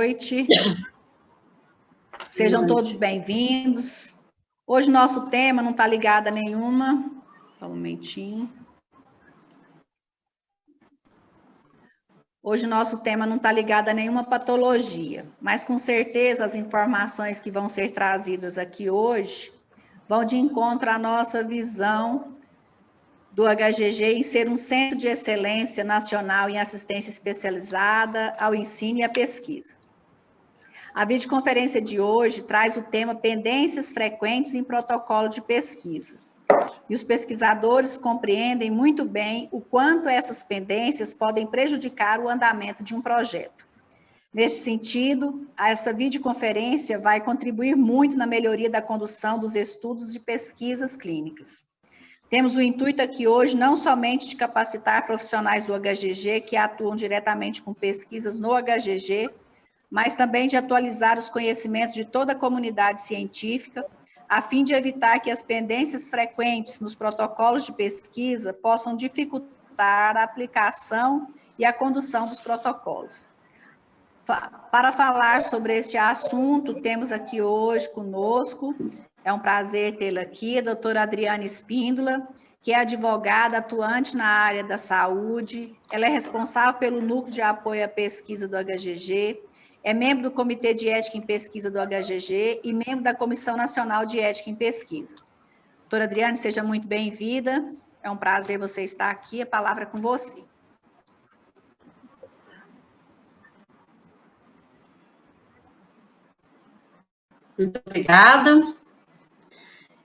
noite. Sejam todos bem-vindos. Hoje nosso tema não está ligado a nenhuma... Só um momentinho. Hoje nosso tema não está ligado a nenhuma patologia, mas com certeza as informações que vão ser trazidas aqui hoje vão de encontro à nossa visão do HGG em ser um centro de excelência nacional em assistência especializada ao ensino e à pesquisa. A videoconferência de hoje traz o tema pendências frequentes em protocolo de pesquisa. E os pesquisadores compreendem muito bem o quanto essas pendências podem prejudicar o andamento de um projeto. Neste sentido, essa videoconferência vai contribuir muito na melhoria da condução dos estudos de pesquisas clínicas. Temos o intuito aqui hoje não somente de capacitar profissionais do HGG que atuam diretamente com pesquisas no HGG, mas também de atualizar os conhecimentos de toda a comunidade científica, a fim de evitar que as pendências frequentes nos protocolos de pesquisa possam dificultar a aplicação e a condução dos protocolos. Para falar sobre este assunto, temos aqui hoje conosco, é um prazer tê-la aqui, a doutora Adriana Espíndola, que é advogada atuante na área da saúde, ela é responsável pelo Núcleo de Apoio à Pesquisa do HGG, é membro do Comitê de Ética em Pesquisa do HGG e membro da Comissão Nacional de Ética em Pesquisa. Doutora Adriane, seja muito bem-vinda. É um prazer você estar aqui. A palavra é com você. Muito obrigada.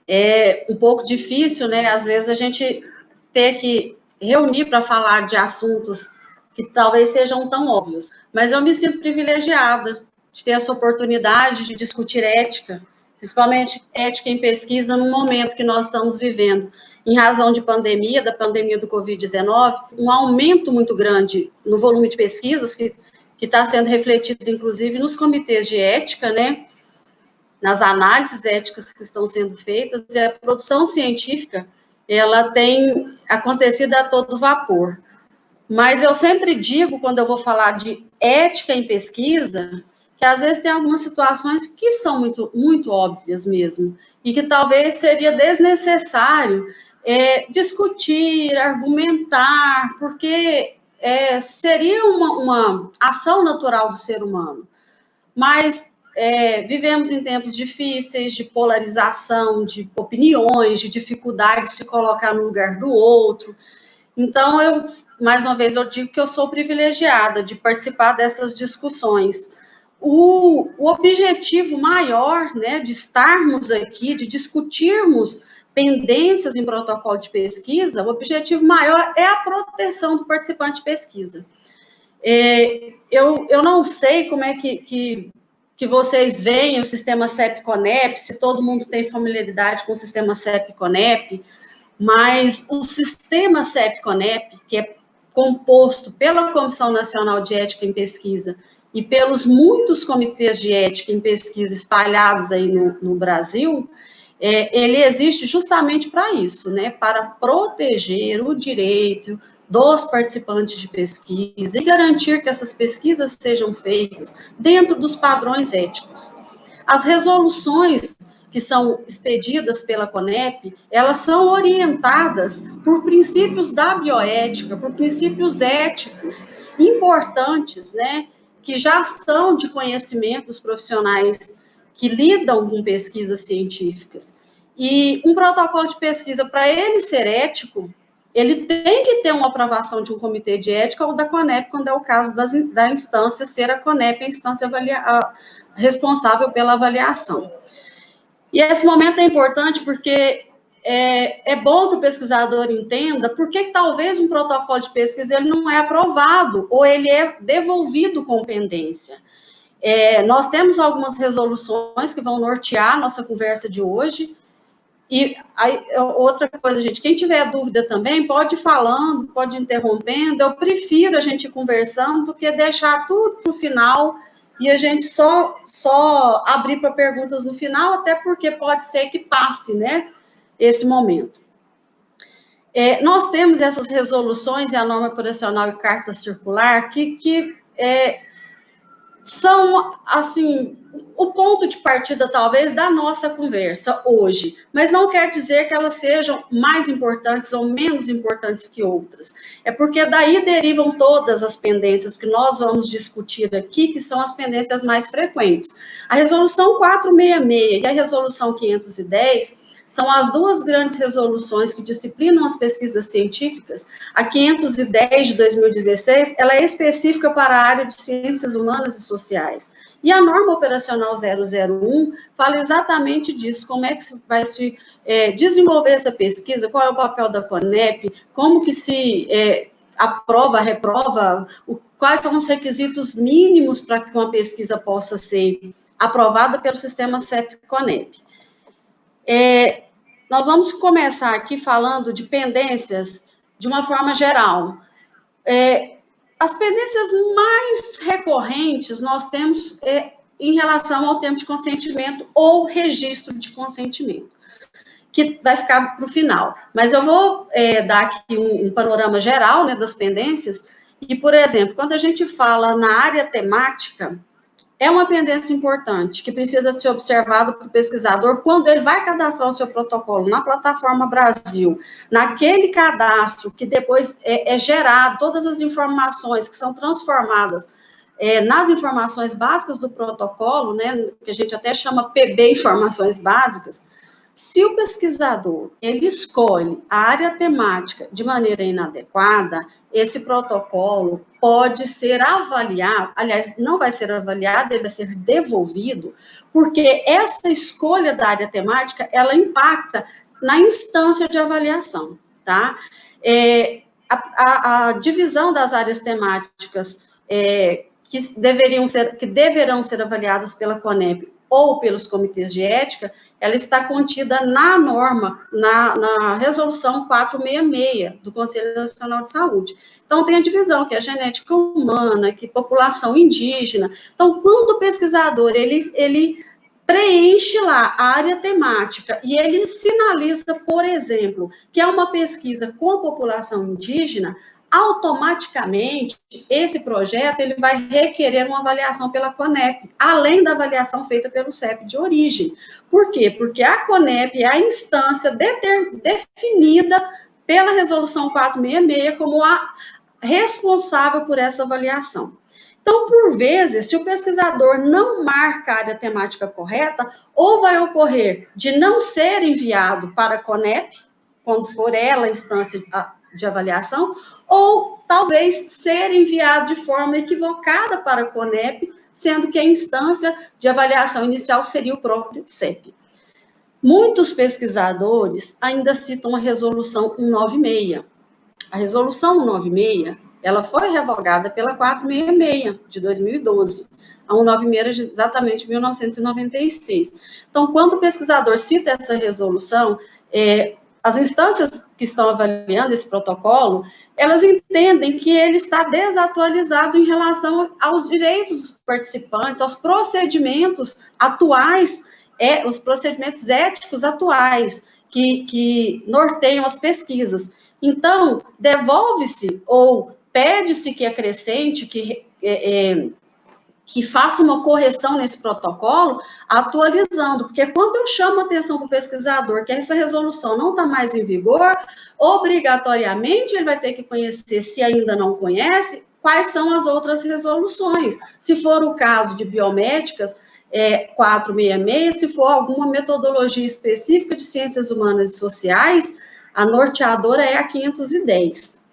É um pouco difícil, né? Às vezes a gente ter que reunir para falar de assuntos que talvez sejam tão óbvios. Mas eu me sinto privilegiada de ter essa oportunidade de discutir ética, principalmente ética em pesquisa, no momento que nós estamos vivendo, em razão de pandemia, da pandemia do Covid-19, um aumento muito grande no volume de pesquisas, que está sendo refletido, inclusive, nos comitês de ética, né? Nas análises éticas que estão sendo feitas, e a produção científica, ela tem acontecido a todo vapor. Mas eu sempre digo, quando eu vou falar de ética em pesquisa, que às vezes tem algumas situações que são muito, muito óbvias mesmo, e que talvez seria desnecessário discutir, argumentar, porque seria uma ação natural do ser humano. Mas vivemos em tempos difíceis, de polarização, de opiniões, de dificuldade de se colocar no lugar do outro. Então, mais uma vez, eu digo que eu sou privilegiada de participar dessas discussões. O objetivo maior, né, de estarmos aqui, de discutirmos pendências em protocolo de pesquisa, o objetivo maior é a proteção do participante de pesquisa. Eu não sei como é que vocês veem o sistema CEP-CONEP, se todo mundo tem familiaridade com o sistema CEP-CONEP, mas o sistema CEP-CONEP, que é composto pela Comissão Nacional de Ética em Pesquisa e pelos muitos comitês de ética em pesquisa espalhados aí no Brasil, ele existe justamente para isso, né? Para proteger o direito dos participantes de pesquisa e garantir que essas pesquisas sejam feitas dentro dos padrões éticos. As resoluções que são expedidas pela CONEP, elas são orientadas por princípios da bioética, por princípios éticos importantes, né, que já são de conhecimento dos profissionais que lidam com pesquisas científicas. E um protocolo de pesquisa, para ele ser ético, ele tem que ter uma aprovação de um comitê de ética ou da CONEP, quando é o caso da instância ser a CONEP, a instância responsável pela avaliação. E esse momento é importante porque é bom que o pesquisador entenda por que talvez um protocolo de pesquisa ele não é aprovado ou ele é devolvido com pendência. Nós temos algumas resoluções que vão nortear a nossa conversa de hoje. E aí, outra coisa, gente, quem tiver dúvida também pode ir falando, pode ir interrompendo. Eu prefiro a gente ir conversando do que deixar tudo para o final e a gente só abrir para perguntas no final, até porque pode ser que passe, né, esse momento. Nós temos essas resoluções e a norma operacional e carta circular que são, assim, o ponto de partida, talvez, da nossa conversa hoje, mas não quer dizer que elas sejam mais importantes ou menos importantes que outras. É porque daí derivam todas as pendências que nós vamos discutir aqui, que são as pendências mais frequentes. A resolução 466 e a resolução 510 são as duas grandes resoluções que disciplinam as pesquisas científicas. A 510 de 2016, ela é específica para a área de ciências humanas e sociais. E a norma operacional 001 fala exatamente disso, como é que vai se desenvolver essa pesquisa, qual é o papel da CONEP, como que se aprova, reprova, quais são os requisitos mínimos para que uma pesquisa possa ser aprovada pelo sistema CEP-CONEP. Nós vamos começar aqui falando de pendências de uma forma geral. As pendências mais recorrentes nós temos em relação ao tempo de consentimento ou registro de consentimento, que vai ficar para o final. Mas eu vou dar aqui um panorama geral, né, das pendências, e, por exemplo, quando a gente fala na área temática, é uma pendência importante, que precisa ser observado para o pesquisador quando ele vai cadastrar o seu protocolo na plataforma Brasil, naquele cadastro que depois é gerado, todas as informações que são transformadas nas informações básicas do protocolo, né, que a gente até chama PB Informações Básicas. Se o pesquisador ele escolhe a área temática de maneira inadequada, esse protocolo pode ser avaliado, aliás, não vai ser avaliado, ele vai ser devolvido, porque essa escolha da área temática, ela impacta na instância de avaliação, tá? A divisão das áreas temáticas que deverão ser avaliadas pela CONEP ou pelos comitês de ética, ela está contida na norma, na resolução 466 do Conselho Nacional de Saúde. Então, tem a divisão, que é a genética humana, que é população indígena. Então, quando o pesquisador, ele preenche lá a área temática e ele sinaliza, por exemplo, que é uma pesquisa com a população indígena, automaticamente, esse projeto ele vai requerer uma avaliação pela CONEP, além da avaliação feita pelo CEP de origem. Por quê? Porque a CONEP é a instância definida pela Resolução 466 como a responsável por essa avaliação. Então, por vezes, se o pesquisador não marca a área temática correta, ou vai ocorrer de não ser enviado para a CONEP, quando for ela a instância de avaliação, ou talvez ser enviado de forma equivocada para a CONEP, sendo que a instância de avaliação inicial seria o próprio CEP. Muitos pesquisadores ainda citam a resolução 196. A resolução 196, ela foi revogada pela 466, de 2012. A 196 é exatamente 1996. Então, quando o pesquisador cita essa resolução, as instâncias que estão avaliando esse protocolo, elas entendem que ele está desatualizado em relação aos direitos dos participantes, aos procedimentos atuais, os procedimentos éticos atuais que norteiam as pesquisas. Então, devolve-se ou pede-se que acrescente, que faça uma correção nesse protocolo, atualizando, porque quando eu chamo a atenção do pesquisador que essa resolução não está mais em vigor, obrigatoriamente ele vai ter que conhecer, se ainda não conhece, quais são as outras resoluções. Se for o caso de biomédicas, 466, se for alguma metodologia específica de ciências humanas e sociais, a norteadora é a 510.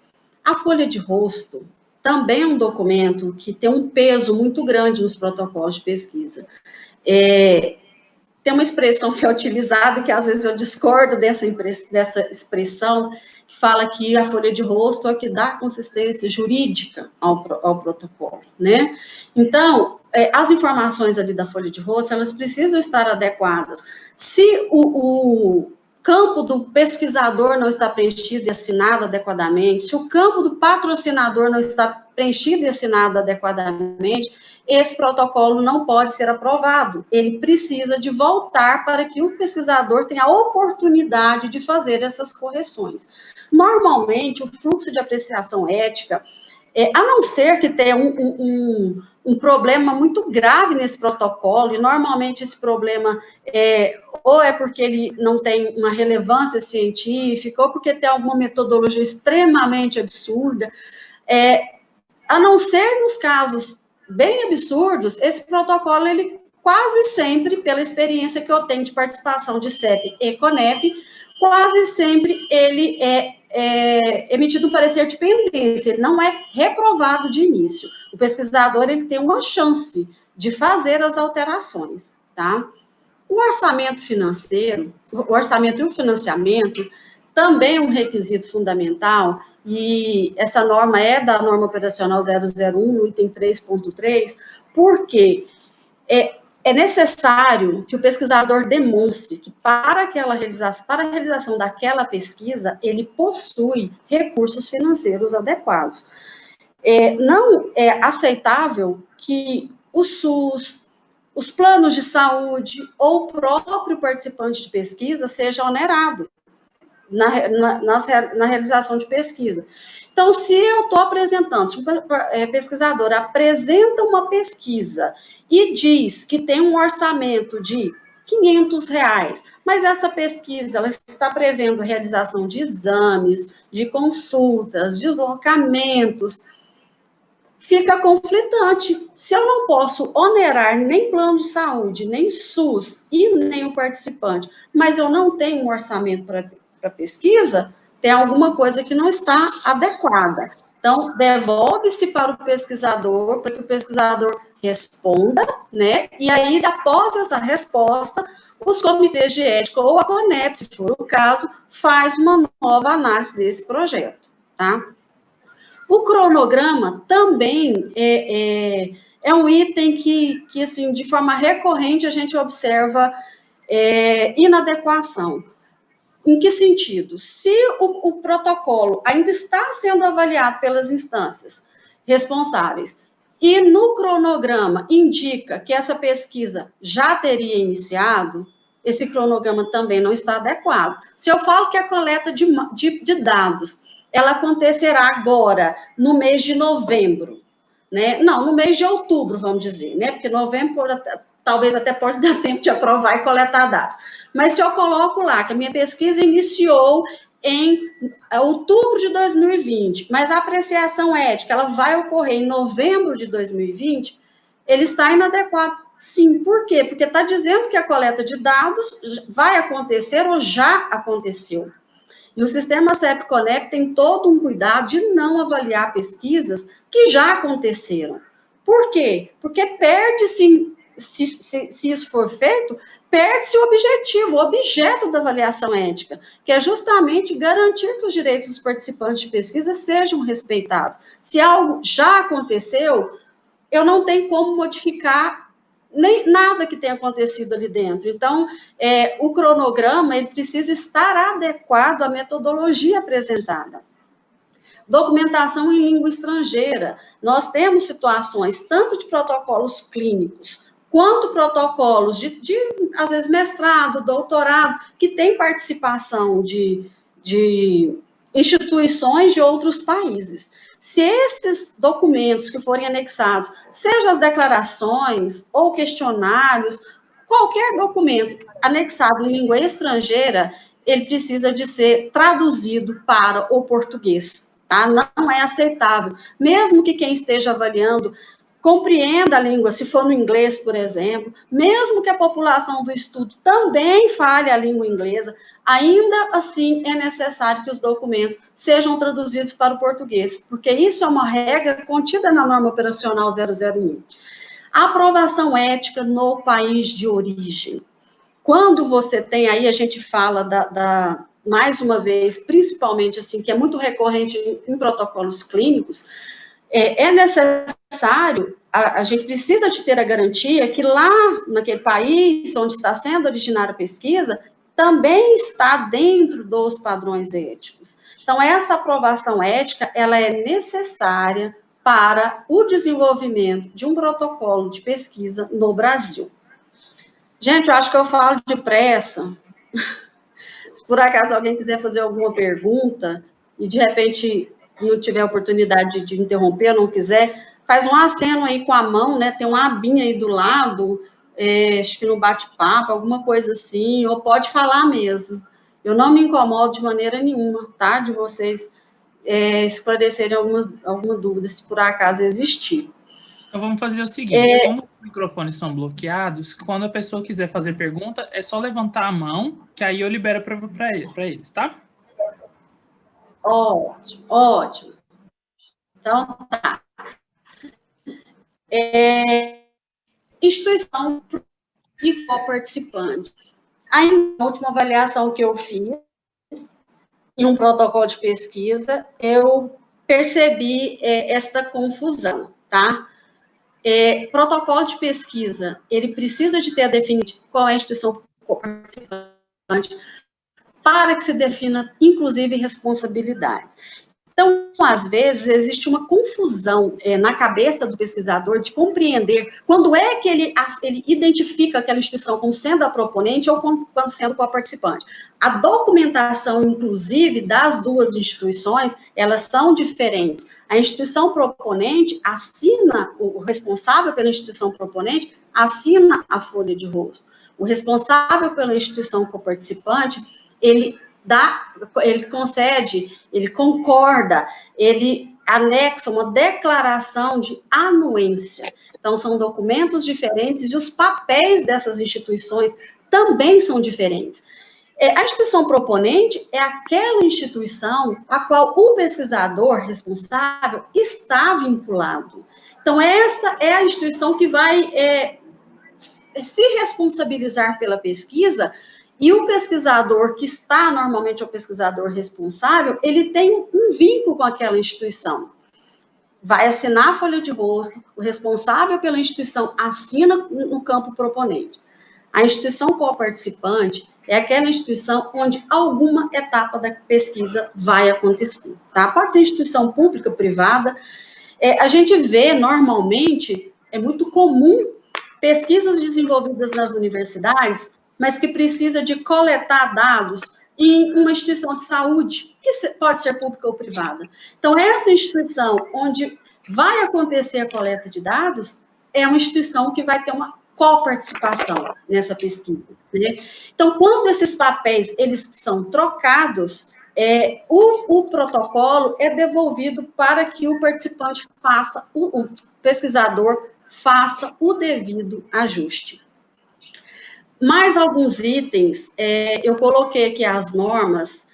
A folha de rosto também é um documento que tem um peso muito grande nos protocolos de pesquisa. Tem uma expressão que é utilizada, que às vezes eu discordo dessa expressão, que fala que a folha de rosto é o que dá consistência jurídica ao protocolo, né? Então, as informações ali da folha de rosto, elas precisam estar adequadas. Se o campo do pesquisador não está preenchido e assinado adequadamente, se o campo do patrocinador não está preenchido e assinado adequadamente, esse protocolo não pode ser aprovado. Ele precisa de voltar para que o pesquisador tenha a oportunidade de fazer essas correções. Normalmente, o fluxo de apreciação ética, a não ser que tenha um um problema muito grave nesse protocolo, e normalmente esse problema ou é porque ele não tem uma relevância científica, ou porque tem alguma metodologia extremamente absurda, a não ser nos casos bem absurdos, esse protocolo, ele quase sempre, pela experiência que eu tenho de participação de CEP e CONEP, quase sempre ele é emitido um parecer de pendência, ele não é reprovado de início. O pesquisador, ele tem uma chance de fazer as alterações, tá? O orçamento financeiro, o orçamento e o financiamento, também é um requisito fundamental, e essa norma é da norma operacional 001, item 3.3, porque é necessário que o pesquisador demonstre que para a realização daquela pesquisa, ele possui recursos financeiros adequados. Não é aceitável que o SUS, os planos de saúde ou o próprio participante de pesquisa seja onerado na realização de pesquisa. Então, se eu estou apresentando, se o pesquisador apresenta uma pesquisa e diz que tem um orçamento de R$500, mas essa pesquisa ela está prevendo a realização de exames, de consultas, deslocamentos, fica conflitante. Se eu não posso onerar nem plano de saúde, nem SUS e nem o participante, mas eu não tenho um orçamento para pesquisa, tem alguma coisa que não está adequada. Então, devolve-se para o pesquisador, para que o pesquisador responda, né? E aí, após essa resposta, os comitês de ética ou a CONEP, se for o caso, faz uma nova análise desse projeto, tá? O cronograma também é um item que, assim, de forma recorrente, a gente observa inadequação. Em que sentido? Se o protocolo ainda está sendo avaliado pelas instâncias responsáveis e no cronograma indica que essa pesquisa já teria iniciado, esse cronograma também não está adequado. Se eu falo que a coleta de dados ela acontecerá agora, no mês de novembro, né? Não, no mês de outubro, vamos dizer, né? Porque novembro talvez até pode dar tempo de aprovar e coletar dados. Mas se eu coloco lá que a minha pesquisa iniciou em outubro de 2020, mas a apreciação ética ela vai ocorrer em novembro de 2020, ele está inadequado. Sim, por quê? Porque está dizendo que a coleta de dados vai acontecer ou já aconteceu. E o sistema CEP-CONEP tem todo um cuidado de não avaliar pesquisas que já aconteceram. Por quê? Porque perde-se, se isso for feito, perde-se o objetivo, o objeto da avaliação ética, que é justamente garantir que os direitos dos participantes de pesquisa sejam respeitados. Se algo já aconteceu, eu não tenho como modificar nem nada que tenha acontecido ali dentro. Então, o cronograma ele precisa estar adequado à metodologia apresentada. Documentação em língua estrangeira. Nós temos situações tanto de protocolos clínicos, quanto protocolos às vezes, mestrado, doutorado, que tem participação de instituições de outros países. Se esses documentos que forem anexados, sejam as declarações ou questionários, qualquer documento anexado em língua estrangeira, ele precisa de ser traduzido para o português, tá? Não é aceitável. Mesmo que quem esteja avaliando compreenda a língua, se for no inglês, por exemplo, mesmo que a população do estudo também fale a língua inglesa, ainda assim é necessário que os documentos sejam traduzidos para o português, porque isso é uma regra contida na norma operacional 001. A aprovação ética no país de origem. Quando você tem aí, a gente fala mais uma vez, principalmente assim, que é muito recorrente em protocolos clínicos, é necessário, a gente precisa de ter a garantia que lá, naquele país onde está sendo originada a pesquisa, também está dentro dos padrões éticos. Então, essa aprovação ética, ela é necessária para o desenvolvimento de um protocolo de pesquisa no Brasil. Gente, eu acho que eu falo depressa. Se por acaso alguém quiser fazer alguma pergunta e, de repente, não tiver oportunidade de interromper, não quiser, faz um aceno aí com a mão, né? Tem uma abinha aí do lado, acho que no bate-papo, alguma coisa assim, ou pode falar mesmo. Eu não me incomodo de maneira nenhuma, tá? De vocês esclarecerem alguma dúvida, se por acaso existir. Então, vamos fazer o seguinte, como os microfones são bloqueados, quando a pessoa quiser fazer pergunta, é só levantar a mão, que aí eu libero para eles, tá? Ótimo, ótimo. Então, tá. Instituição e coparticipante. Aí, na última avaliação que eu fiz, em um protocolo de pesquisa, eu percebi esta confusão, tá? Protocolo de pesquisa, ele precisa de ter a definição qual é a instituição participante para que se defina, inclusive, responsabilidades. Então, às vezes, existe uma confusão na cabeça do pesquisador de compreender quando é que ele identifica aquela instituição como sendo a proponente ou como sendo co-participante. A documentação, inclusive, das duas instituições, elas são diferentes. A instituição proponente assina, o responsável pela instituição proponente assina a folha de rosto. O responsável pela instituição co-participante, ele concede, ele concorda, ele anexa uma declaração de anuência. Então, são documentos diferentes e os papéis dessas instituições também são diferentes. A instituição proponente é aquela instituição a qual o pesquisador responsável está vinculado. Então, essa é a instituição que vai se responsabilizar pela pesquisa. E o pesquisador que está, normalmente, é o pesquisador responsável, ele tem um vínculo com aquela instituição. Vai assinar a folha de rosto, o responsável pela instituição assina no campo proponente. A instituição co-participante é aquela instituição onde alguma etapa da pesquisa vai acontecer, tá? Pode ser instituição pública, privada. A gente vê, normalmente, é muito comum pesquisas desenvolvidas nas universidades, mas que precisa de coletar dados em uma instituição de saúde, que pode ser pública ou privada. Então, essa instituição onde vai acontecer a coleta de dados é uma instituição que vai ter uma coparticipação nessa pesquisa, né? Então, quando esses papéis eles são trocados, o protocolo é devolvido para que o participante faça, o pesquisador faça o devido ajuste. Mais alguns itens, eu coloquei aqui as normas.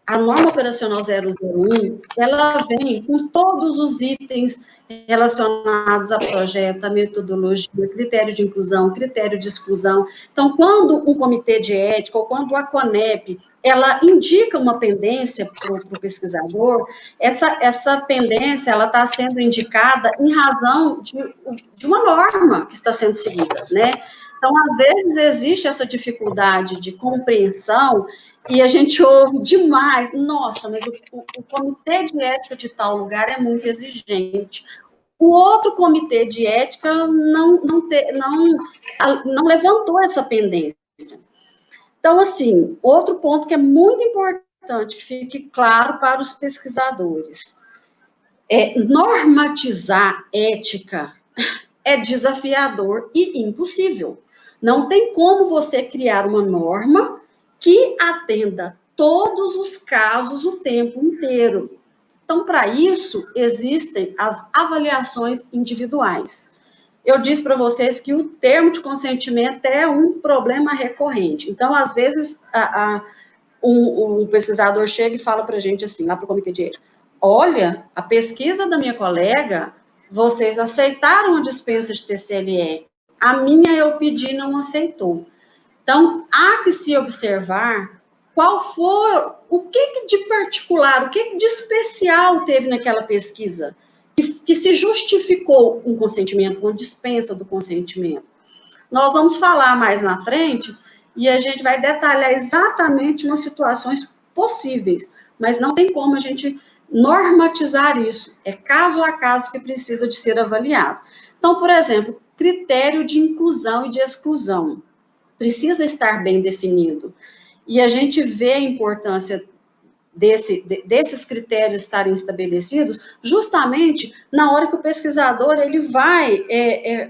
A norma operacional 001, ela vem com todos os itens relacionados a projeto, a metodologia, critério de inclusão, critério de exclusão. Então, quando um comitê de ética, ou quando a CONEP, ela indica uma pendência para o pesquisador, essa pendência, ela está sendo indicada em razão de uma norma que está sendo seguida, né? Então, às vezes, existe essa dificuldade de compreensão e a gente ouve demais, nossa, mas o comitê de ética de tal lugar é muito exigente. O outro comitê de ética não levantou essa pendência. Então, assim, outro ponto que é muito importante, que fique claro para os pesquisadores, normatizar ética é desafiador e impossível. Não tem como você criar uma norma que atenda todos os casos o tempo inteiro. Então, para isso, existem as avaliações individuais. Eu disse para vocês que o termo de consentimento é um problema recorrente. Então, às vezes, um pesquisador chega e fala para a gente assim, lá para o comitê de ética, olha, a pesquisa da minha colega, vocês aceitaram a dispensa de TCLE, a minha eu pedi e não aceitou. Então, há que se observar qual foi, o que de particular, o que de especial teve naquela pesquisa, que se justificou um consentimento, uma dispensa do consentimento. Nós vamos falar mais na frente e a gente vai detalhar exatamente umas situações possíveis, mas não tem como a gente normatizar isso, é caso a caso que precisa de ser avaliado. Então, por exemplo, critério de inclusão e de exclusão precisa estar bem definido. E a gente vê a importância desses critérios estarem estabelecidos, justamente na hora que o pesquisador ele vai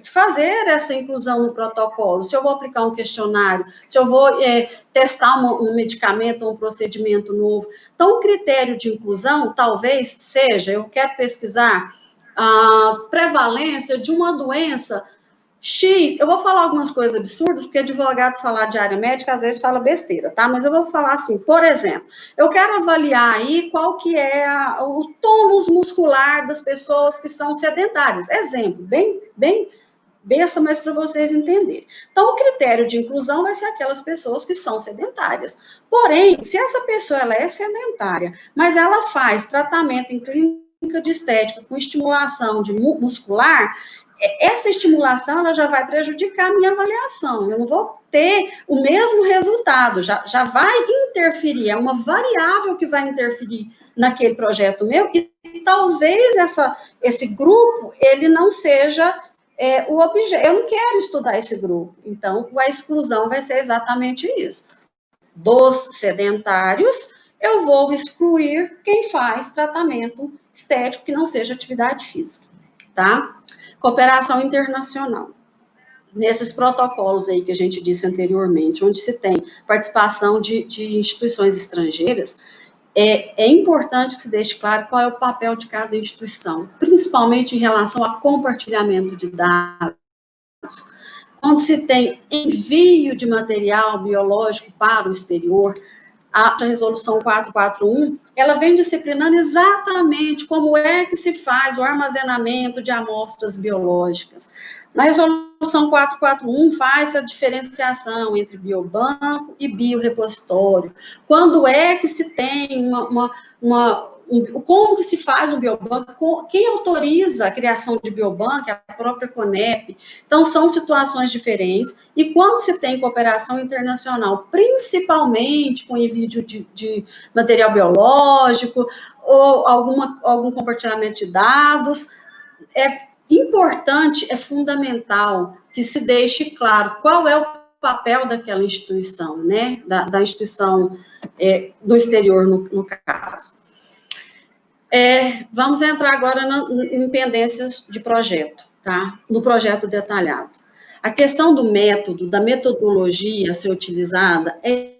fazer essa inclusão no protocolo. Se eu vou aplicar um questionário, se eu vou testar um medicamento ou um procedimento novo. Então, o critério de inclusão talvez seja, eu quero pesquisar a prevalência de uma doença X, eu vou falar algumas coisas absurdas, porque advogado falar de área médica, às vezes fala besteira, tá? Mas eu vou falar assim, por exemplo, eu quero avaliar aí qual que é o tônus muscular das pessoas que são sedentárias. Exemplo, bem besta, mas para vocês entenderem. Então, o critério de inclusão vai ser aquelas pessoas que são sedentárias. Porém, se essa pessoa ela é sedentária, mas ela faz tratamento em clínica de estética com estimulação de muscular, essa estimulação ela já vai prejudicar a minha avaliação, eu não vou ter o mesmo resultado, já vai interferir, é uma variável que vai interferir naquele projeto meu, e talvez esse grupo, ele não seja o objeto, eu não quero estudar esse grupo, então a exclusão vai ser exatamente isso. Dos sedentários, eu vou excluir quem faz tratamento estético que não seja atividade física, tá? Cooperação internacional. Nesses protocolos aí que a gente disse anteriormente, onde se tem participação de instituições estrangeiras, é importante que se deixe claro qual é o papel de cada instituição, principalmente em relação a compartilhamento de dados. Quando se tem envio de material biológico para o exterior, a resolução 441, ela vem disciplinando exatamente como é que se faz o armazenamento de amostras biológicas. Na resolução 441, faz a diferenciação entre biobanco e biorepositório. Quando é que se tem como que se faz um biobanco, quem autoriza a criação de biobanco, é a própria CONEP. Então, são situações diferentes, e quando se tem cooperação internacional, principalmente com envio de material biológico, ou algum compartilhamento de dados, é importante, é fundamental que se deixe claro qual é o papel daquela instituição, né, da instituição do exterior, no caso. Vamos entrar agora em pendências de projeto, tá? No projeto detalhado. A questão do método, da metodologia a ser utilizada é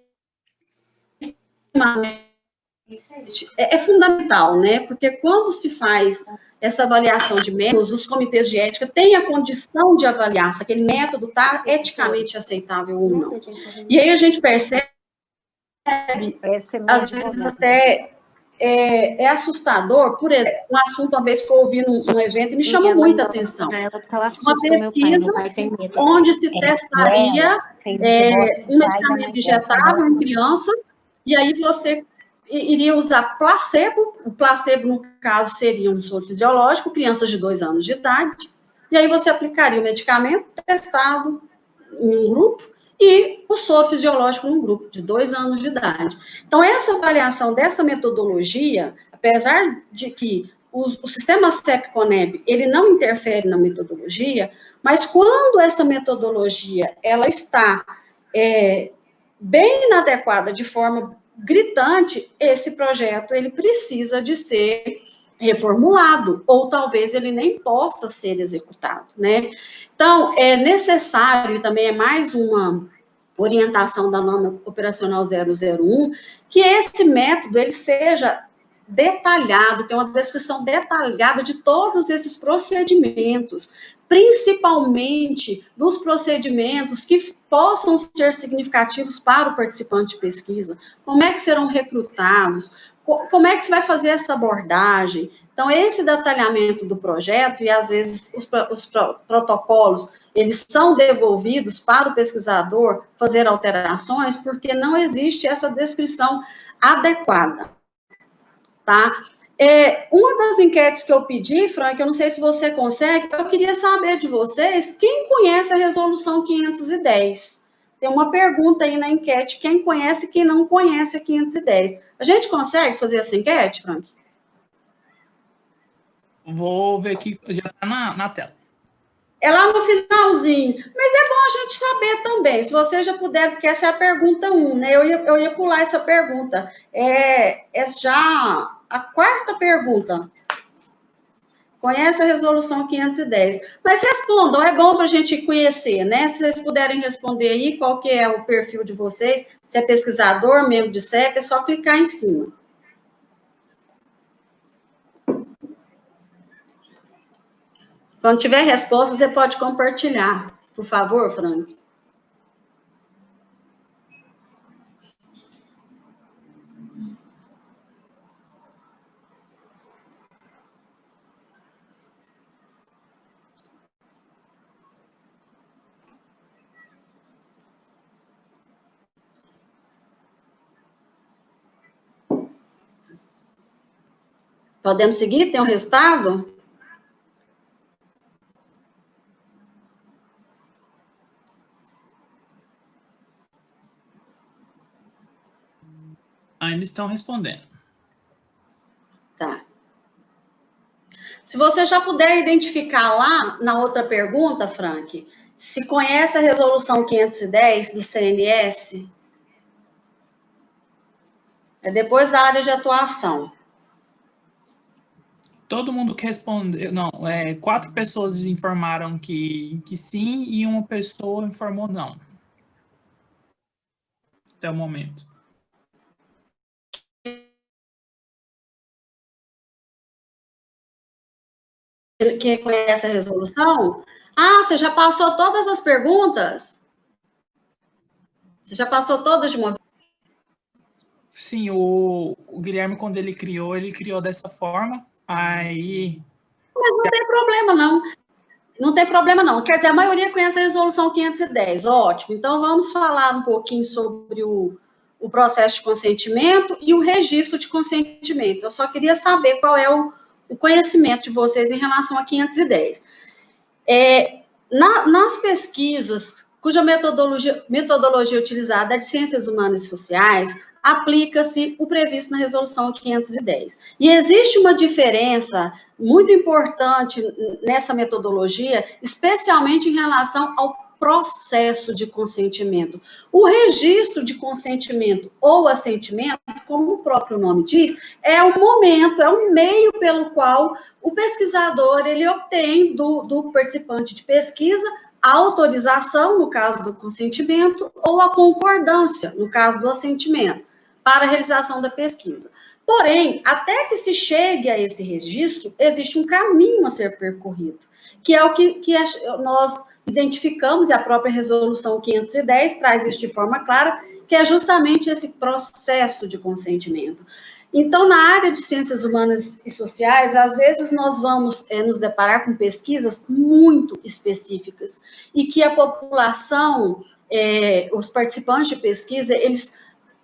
fundamental, né? Porque quando se faz essa avaliação de métodos, os comitês de ética têm a condição de avaliar se aquele método está eticamente aceitável ou não. E aí a gente percebe, às vezes até é assustador, por exemplo, um assunto uma vez que eu ouvi num evento e me chamou muita atenção. Uma pesquisa onde se testaria um medicamento injetável em crianças, e aí você iria usar placebo, o placebo, no caso, seria um soro fisiológico, crianças de 2 anos de idade, e aí você aplicaria o medicamento testado em um grupo, e o soro fisiológico num grupo de 2 anos de idade. Então, essa avaliação dessa metodologia, apesar de que o sistema CEP-CONEB, ele não interfere na metodologia, mas quando essa metodologia, ela está bem inadequada, de forma gritante, esse projeto, ele precisa de ser reformulado, ou talvez ele nem possa ser executado, né? Então, é necessário, e também é mais uma orientação da norma operacional 001, que esse método, ele seja detalhado, tenha uma descrição detalhada de todos esses procedimentos, principalmente dos procedimentos que possam ser significativos para o participante de pesquisa, como é que serão recrutados, como é que se vai fazer essa abordagem. Então, esse detalhamento do projeto, e às vezes os protocolos, eles são devolvidos para o pesquisador fazer alterações, porque não existe essa descrição adequada, tá? Uma das enquetes que eu pedi, Frank, eu não sei se você consegue, eu queria saber de vocês, quem conhece a resolução 510? Tem uma pergunta aí na enquete, quem conhece e quem não conhece a 510. A gente consegue fazer essa enquete, Frank? Vou ver aqui, já está na tela. É lá no finalzinho. Mas é bom a gente saber também, se você já puder, porque essa é a pergunta 1, né? Eu ia pular essa pergunta. É já a quarta pergunta. Conhece a resolução 510. Mas respondam, é bom para a gente conhecer, né? Se vocês puderem responder aí, qual que é o perfil de vocês, se é pesquisador, membro de CEP, é só clicar em cima. Quando tiver resposta, você pode compartilhar. Por favor, Frank. Podemos seguir? Tem um resultado? Ainda estão respondendo. Tá. Se você já puder identificar lá na outra pergunta, Frank, se conhece a resolução 510 do CNS, é depois da área de atuação. Todo mundo que respondeu, não, 4 pessoas informaram que sim e uma pessoa informou não. Até o momento. Quem conhece a resolução? Ah, você já passou todas as perguntas? Você já passou todas de uma vez? Sim, o Guilherme, quando ele criou dessa forma, aí... Mas não tem problema, não. Não tem problema, não. Quer dizer, a maioria conhece a resolução 510, ótimo. Então, vamos falar um pouquinho sobre o processo de consentimento e o registro de consentimento. Eu só queria saber qual é o conhecimento de vocês em relação a 510. Nas pesquisas, cuja metodologia utilizada é de ciências humanas e sociais, aplica-se o previsto na resolução 510. E existe uma diferença muito importante nessa metodologia, especialmente em relação ao processo de consentimento. O registro de consentimento ou assentimento, como o próprio nome diz, é um momento, é um meio pelo qual o pesquisador ele obtém do participante de pesquisa a autorização, no caso do consentimento, ou a concordância, no caso do assentimento, para a realização da pesquisa. Porém, até que se chegue a esse registro, existe um caminho a ser percorrido, que é o que nós identificamos, e a própria resolução 510 traz isso de forma clara, que é justamente esse processo de consentimento. Então, na área de ciências humanas e sociais, às vezes nós vamos nos deparar com pesquisas muito específicas, e que a população, os participantes de pesquisa, eles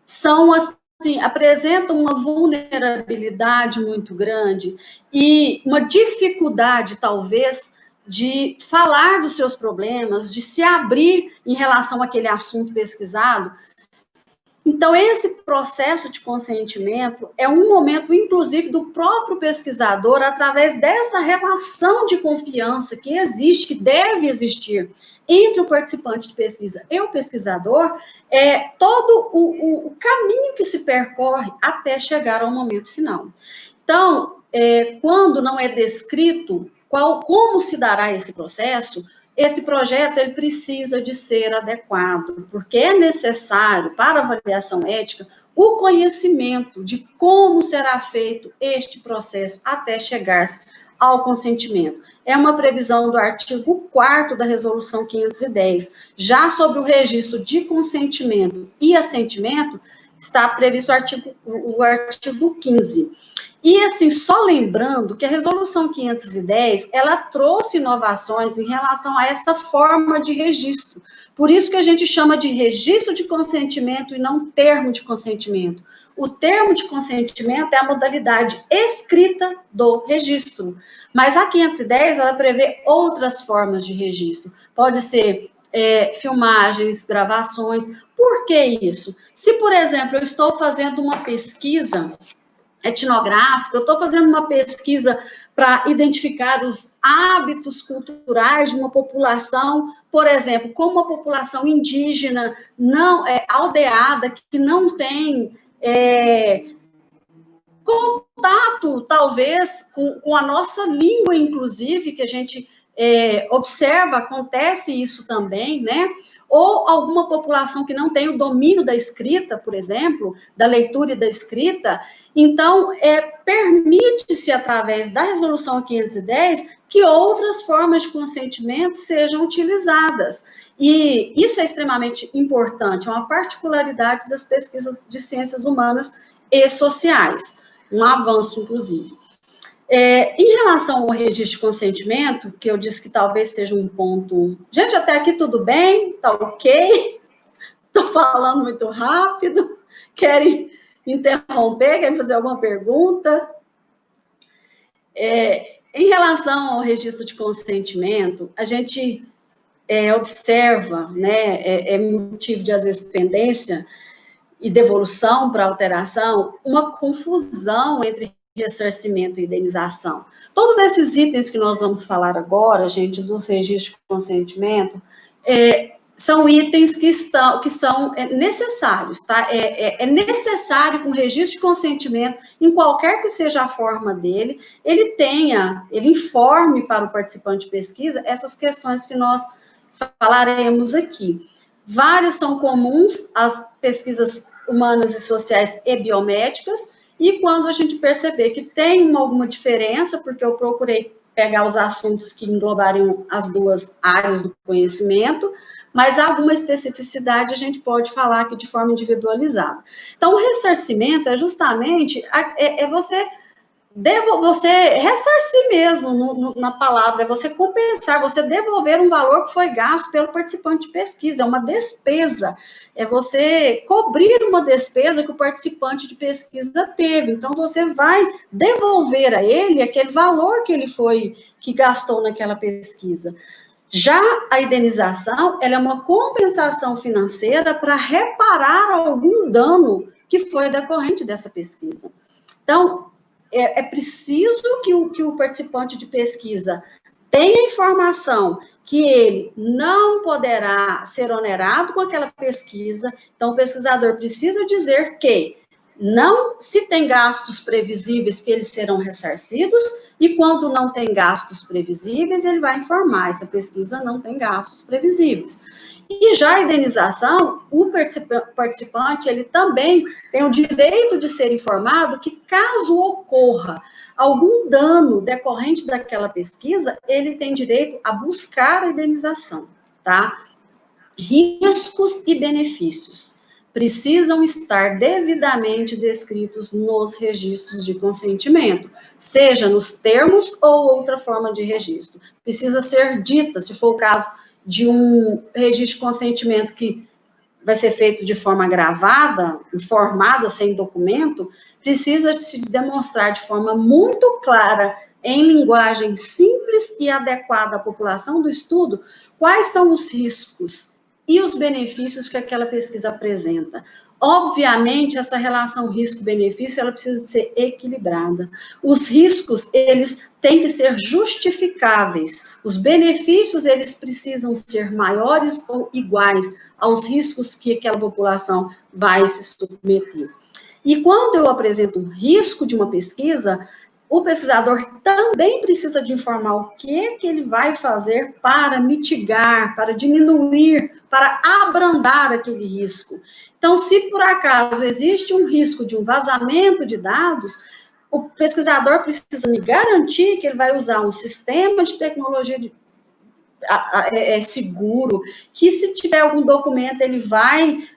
são assim, apresentam uma vulnerabilidade muito grande e uma dificuldade, talvez, de falar dos seus problemas, de se abrir em relação àquele assunto pesquisado. Então, esse processo de consentimento é um momento, inclusive, do próprio pesquisador, através dessa relação de confiança que existe, que deve existir entre o participante de pesquisa e o pesquisador, todo o caminho que se percorre até chegar ao momento final. Então, quando não é descrito como se dará esse processo, esse projeto ele precisa de ser adequado, porque é necessário, para avaliação ética, o conhecimento de como será feito este processo até chegar-se ao consentimento. É uma previsão do artigo 4º da Resolução 510. Já sobre o registro de consentimento e assentimento, está previsto o artigo 15. E, assim, só lembrando que a Resolução 510, ela trouxe inovações em relação a essa forma de registro. Por isso que a gente chama de registro de consentimento e não termo de consentimento. O termo de consentimento é a modalidade escrita do registro. Mas a 510, ela prevê outras formas de registro. Pode ser filmagens, gravações. Por que isso? Se, por exemplo, eu estou fazendo uma pesquisa etnográfica, eu estou fazendo uma pesquisa para identificar os hábitos culturais de uma população, por exemplo, como uma população indígena não aldeada, que não tem contato, talvez, com a nossa língua, inclusive, que a gente observa, acontece isso também, né? Ou alguma população que não tem o domínio da escrita, por exemplo, da leitura e da escrita. Então, permite-se, através da Resolução 510, que outras formas de consentimento sejam utilizadas. E isso é extremamente importante, é uma particularidade das pesquisas de ciências humanas e sociais, um avanço, inclusive. Em relação ao registro de consentimento, que eu disse que talvez seja um ponto... Gente, até aqui tudo bem? Tá ok? Estou falando muito rápido? Querem interromper? Querem fazer alguma pergunta? Em relação ao registro de consentimento, a gente observa, né, é motivo de, às vezes, pendência e devolução para alteração, uma confusão entre ressarcimento e indenização. Todos esses itens que nós vamos falar agora, gente, dos registros de consentimento, são itens que são necessários, tá? É necessário que um registro de consentimento, em qualquer que seja a forma dele, ele informe para o participante de pesquisa essas questões que nós falaremos aqui. Várias são comuns às pesquisas humanas e sociais e biomédicas, e quando a gente perceber que tem alguma diferença, porque eu procurei pegar os assuntos que englobariam as duas áreas do conhecimento, mas alguma especificidade a gente pode falar aqui de forma individualizada. Então, o ressarcimento é justamente você ressarcir mesmo na palavra, é você compensar, você devolver um valor que foi gasto pelo participante de pesquisa, é uma despesa, é você cobrir uma despesa que o participante de pesquisa teve, então você vai devolver a ele aquele valor que gastou naquela pesquisa. Já a indenização, ela é uma compensação financeira para reparar algum dano que foi decorrente dessa pesquisa. Então, é preciso que o participante de pesquisa tenha informação que ele não poderá ser onerado com aquela pesquisa. Então, o pesquisador precisa dizer que não se tem gastos previsíveis que eles serão ressarcidos, e quando não tem gastos previsíveis, ele vai informar, essa pesquisa não tem gastos previsíveis. E já a indenização, o participante, ele também tem o direito de ser informado que, caso ocorra algum dano decorrente daquela pesquisa, ele tem direito a buscar a indenização, tá? Riscos e benefícios precisam estar devidamente descritos nos registros de consentimento, seja nos termos ou outra forma de registro. Precisa ser dita, se for o caso de um registro de consentimento que vai ser feito de forma gravada, informada, sem documento, precisa se demonstrar de forma muito clara, em linguagem simples e adequada à população do estudo, quais são os riscos e os benefícios que aquela pesquisa apresenta. Obviamente, essa relação risco-benefício, ela precisa ser equilibrada. Os riscos, eles têm que ser justificáveis. Os benefícios, eles precisam ser maiores ou iguais aos riscos que aquela população vai se submeter. E quando eu apresento um risco de uma pesquisa, o pesquisador também precisa de informar o que ele vai fazer para mitigar, para diminuir, para abrandar aquele risco. Então, se por acaso existe um risco de um vazamento de dados, o pesquisador precisa me garantir que ele vai usar um sistema de tecnologia seguro, que se tiver algum documento, ele vai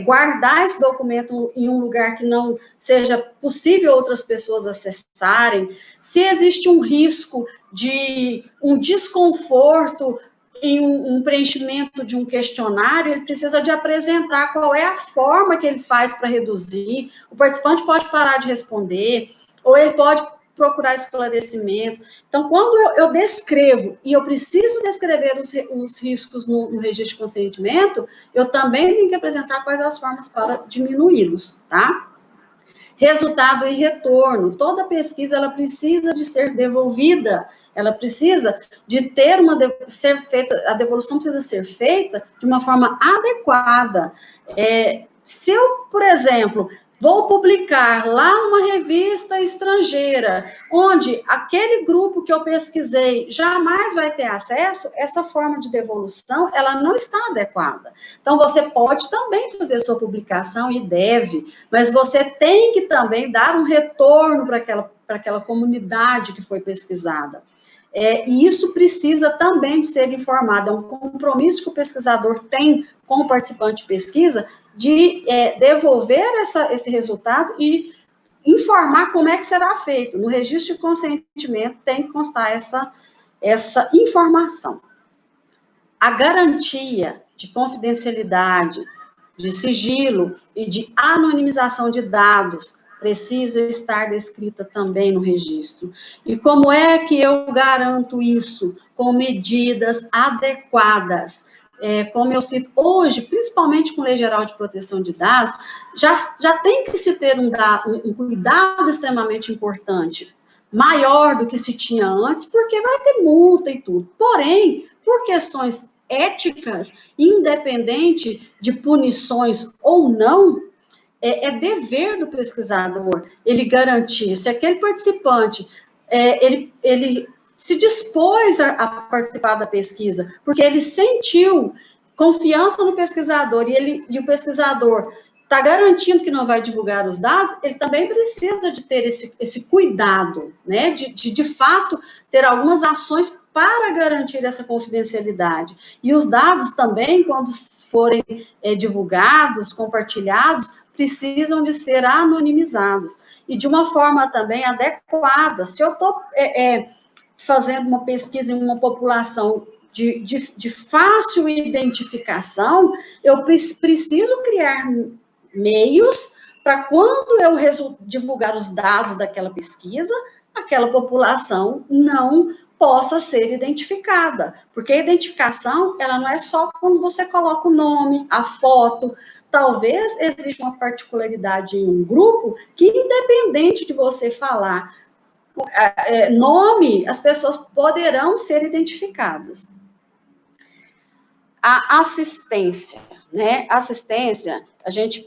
guardar esse documento em um lugar que não seja possível outras pessoas acessarem. Se existe um risco de um desconforto em um preenchimento de um questionário, ele precisa de apresentar qual é a forma que ele faz para reduzir. O participante pode parar de responder, ou ele pode procurar esclarecimentos. Então, quando eu descrevo, e eu preciso descrever os riscos no registro de consentimento, eu também tenho que apresentar quais as formas para diminuí-los, tá? Resultado e retorno. Toda pesquisa, ela precisa de ser devolvida, ela precisa de ter ser feita, a devolução precisa ser feita de uma forma adequada. Se eu, por exemplo, vou publicar lá numa revista estrangeira, onde aquele grupo que eu pesquisei jamais vai ter acesso, essa forma de devolução, ela não está adequada. Então, você pode também fazer sua publicação, e deve, mas você tem que também dar um retorno para aquela comunidade que foi pesquisada. E isso precisa também ser informado, é um compromisso que o pesquisador tem com o participante de pesquisa, de devolver esse resultado e informar como é que será feito. No registro de consentimento tem que constar essa informação. A garantia de confidencialidade, de sigilo e de anonimização de dados precisa estar descrita também no registro. E como é que eu garanto isso? Com medidas adequadas. Como eu cito hoje, principalmente com a Lei Geral de Proteção de Dados, já tem que se ter um cuidado extremamente importante, maior do que se tinha antes, porque vai ter multa e tudo. Porém, por questões éticas, independente de punições ou não, é dever do pesquisador ele garantir, se aquele participante, ele se dispôs a participar da pesquisa, porque ele sentiu confiança no pesquisador, e o pesquisador está garantindo que não vai divulgar os dados, ele também precisa de ter esse cuidado, né, de fato, ter algumas ações para garantir essa confidencialidade. E os dados também, quando forem divulgados, compartilhados, precisam de ser anonimizados, e de uma forma também adequada. Se eu estou fazendo uma pesquisa em uma população de fácil identificação, eu preciso criar meios para quando eu divulgar os dados daquela pesquisa, aquela população não possa ser identificada, porque a identificação, ela não é só quando você coloca o nome, a foto. Talvez exista uma particularidade em um grupo que, independente de você falar nome, as pessoas poderão ser identificadas. A assistência, né? Assistência, a gente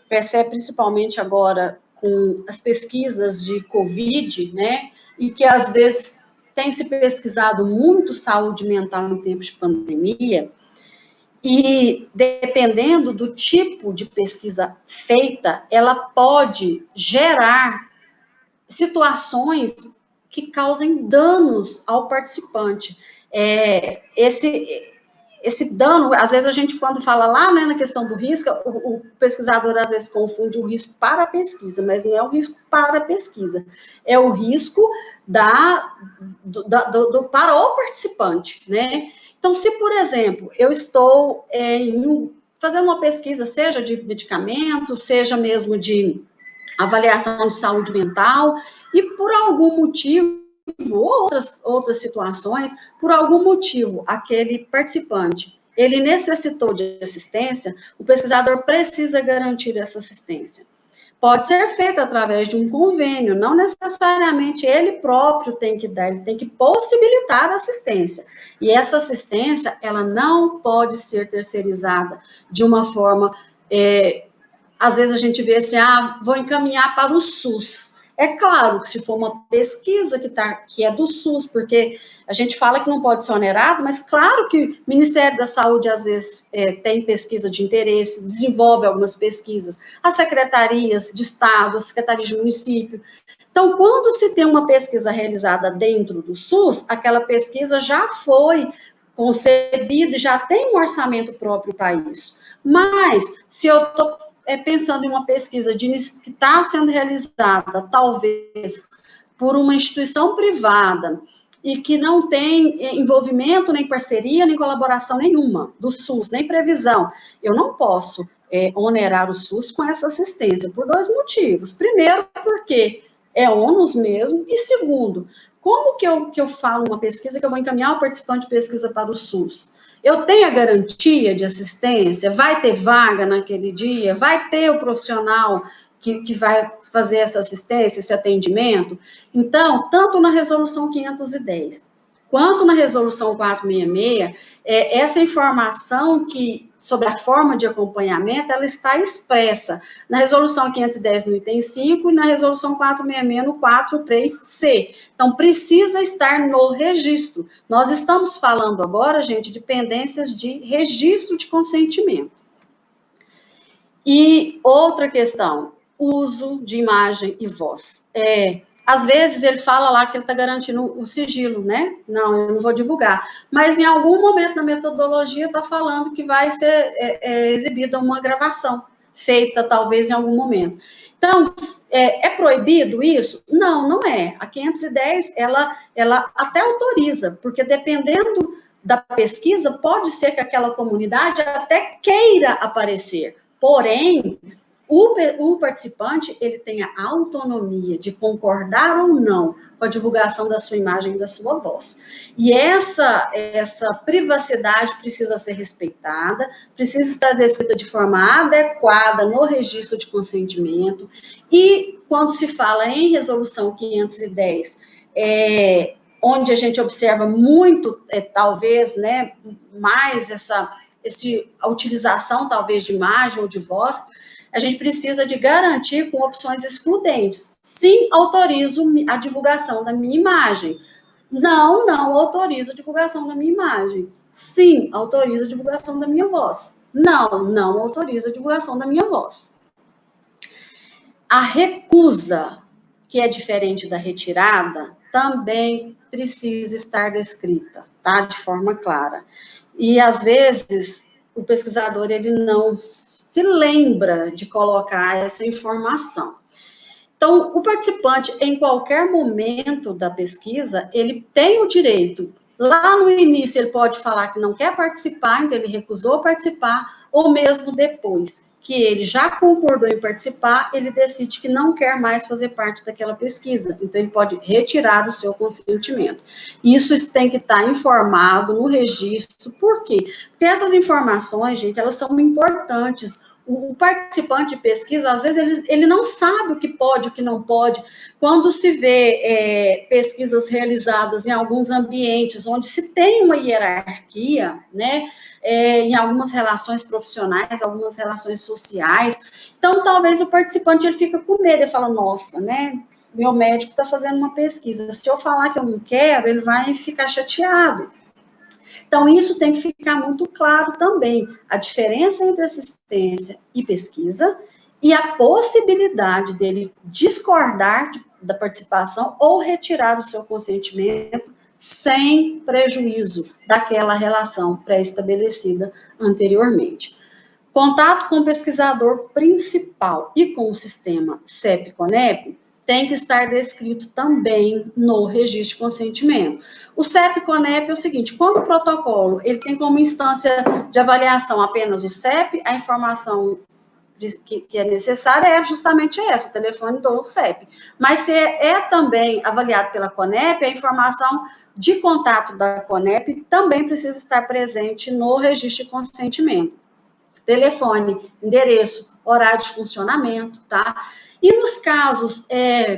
percebe principalmente agora com as pesquisas de Covid, né? E que às vezes tem se pesquisado muito saúde mental em tempos de pandemia, e dependendo do tipo de pesquisa feita, ela pode gerar situações que causem danos ao participante. Esse dano, às vezes a gente, quando fala lá, né, na questão do risco, o pesquisador às vezes confunde o risco para a pesquisa, mas não é o risco para a pesquisa, é o risco para o participante, né? Então, se, por exemplo, eu estou fazendo uma pesquisa, seja de medicamento, seja mesmo de avaliação de saúde mental, e por algum motivo, ou outras situações, por algum motivo, aquele participante, ele necessitou de assistência, o pesquisador precisa garantir essa assistência. Pode ser feito através de um convênio, não necessariamente ele próprio tem que dar, ele tem que possibilitar a assistência. E essa assistência, ela não pode ser terceirizada de uma forma... às vezes a gente vê assim, vou encaminhar para o SUS. É claro que se for uma pesquisa que é do SUS, porque a gente fala que não pode ser onerado, mas claro que o Ministério da Saúde, às vezes, tem pesquisa de interesse, desenvolve algumas pesquisas, as secretarias de Estado, as secretarias de município. Então, quando se tem uma pesquisa realizada dentro do SUS, aquela pesquisa já foi concebida, já tem um orçamento próprio para isso. Mas, se eu estou pensando em uma pesquisa que está sendo realizada, talvez, por uma instituição privada, e que não tem envolvimento, nem parceria, nem colaboração nenhuma do SUS, nem previsão, eu não posso onerar o SUS com essa assistência, por 2 motivos. Primeiro, porque é ônus mesmo, e segundo, como que eu falo uma pesquisa que eu vou encaminhar o participante de pesquisa para o SUS? Eu tenho a garantia de assistência? Vai ter vaga naquele dia? Vai ter o profissional que vai fazer essa assistência, esse atendimento. Então, tanto na resolução 510, quanto na resolução 466, essa informação sobre a forma de acompanhamento, ela está expressa na resolução 510 no item 5 e na resolução 466 no 43C. Então, precisa estar no registro. Nós estamos falando agora, gente, de pendências de registro de consentimento. E outra questão, uso de imagem e voz. Às vezes ele fala lá que ele está garantindo o sigilo, né? Não, eu não vou divulgar. Mas em algum momento na metodologia está falando que vai ser exibida uma gravação, feita talvez em algum momento. Então, é proibido isso? Não, não é. A 510, ela até autoriza, porque dependendo da pesquisa, pode ser que aquela comunidade até queira aparecer. Porém, o participante, ele tem a autonomia de concordar ou não com a divulgação da sua imagem e da sua voz. E essa privacidade precisa ser respeitada, precisa estar descrita de forma adequada no registro de consentimento. E quando se fala em resolução 510, onde a gente observa muito, talvez, né, mais a utilização, talvez, de imagem ou de voz, a gente precisa de garantir com opções excludentes. Sim, autorizo a divulgação da minha imagem. Não, não autorizo a divulgação da minha imagem. Sim, autorizo a divulgação da minha voz. Não, não autorizo a divulgação da minha voz. A recusa, que é diferente da retirada, também precisa estar descrita, tá? De forma clara. E, às vezes, o pesquisador, ele não se lembra de colocar essa informação. Então, o participante, em qualquer momento da pesquisa, ele tem o direito, lá no início ele pode falar que não quer participar, então ele recusou participar, ou mesmo depois que ele já concordou em participar, ele decide que não quer mais fazer parte daquela pesquisa, então ele pode retirar o seu consentimento. Isso tem que estar informado no registro. Por quê? Porque essas informações, gente, elas são importantes. O participante de pesquisa, às vezes, ele não sabe o que pode, o que não pode. Quando se vê pesquisas realizadas em alguns ambientes onde se tem uma hierarquia, né, em algumas relações profissionais, algumas relações sociais, então, talvez o participante ele fica com medo, ele fala, nossa, né, meu médico está fazendo uma pesquisa, se eu falar que eu não quero, ele vai ficar chateado. Então, isso tem que ficar muito claro também, a diferença entre assistência e pesquisa e a possibilidade dele discordar da participação ou retirar o seu consentimento sem prejuízo daquela relação pré-estabelecida anteriormente. Contato com o pesquisador principal e com o sistema CEP-CONEP tem que estar descrito também no registro de consentimento. O CEP-CONEP é o seguinte, quando o protocolo ele tem como instância de avaliação apenas o CEP, a informação que é necessária é justamente essa, o telefone do CEP. Mas se é também avaliado pela CONEP, a informação de contato da CONEP também precisa estar presente no registro de consentimento. Telefone, endereço, horário de funcionamento, tá? E nos casos,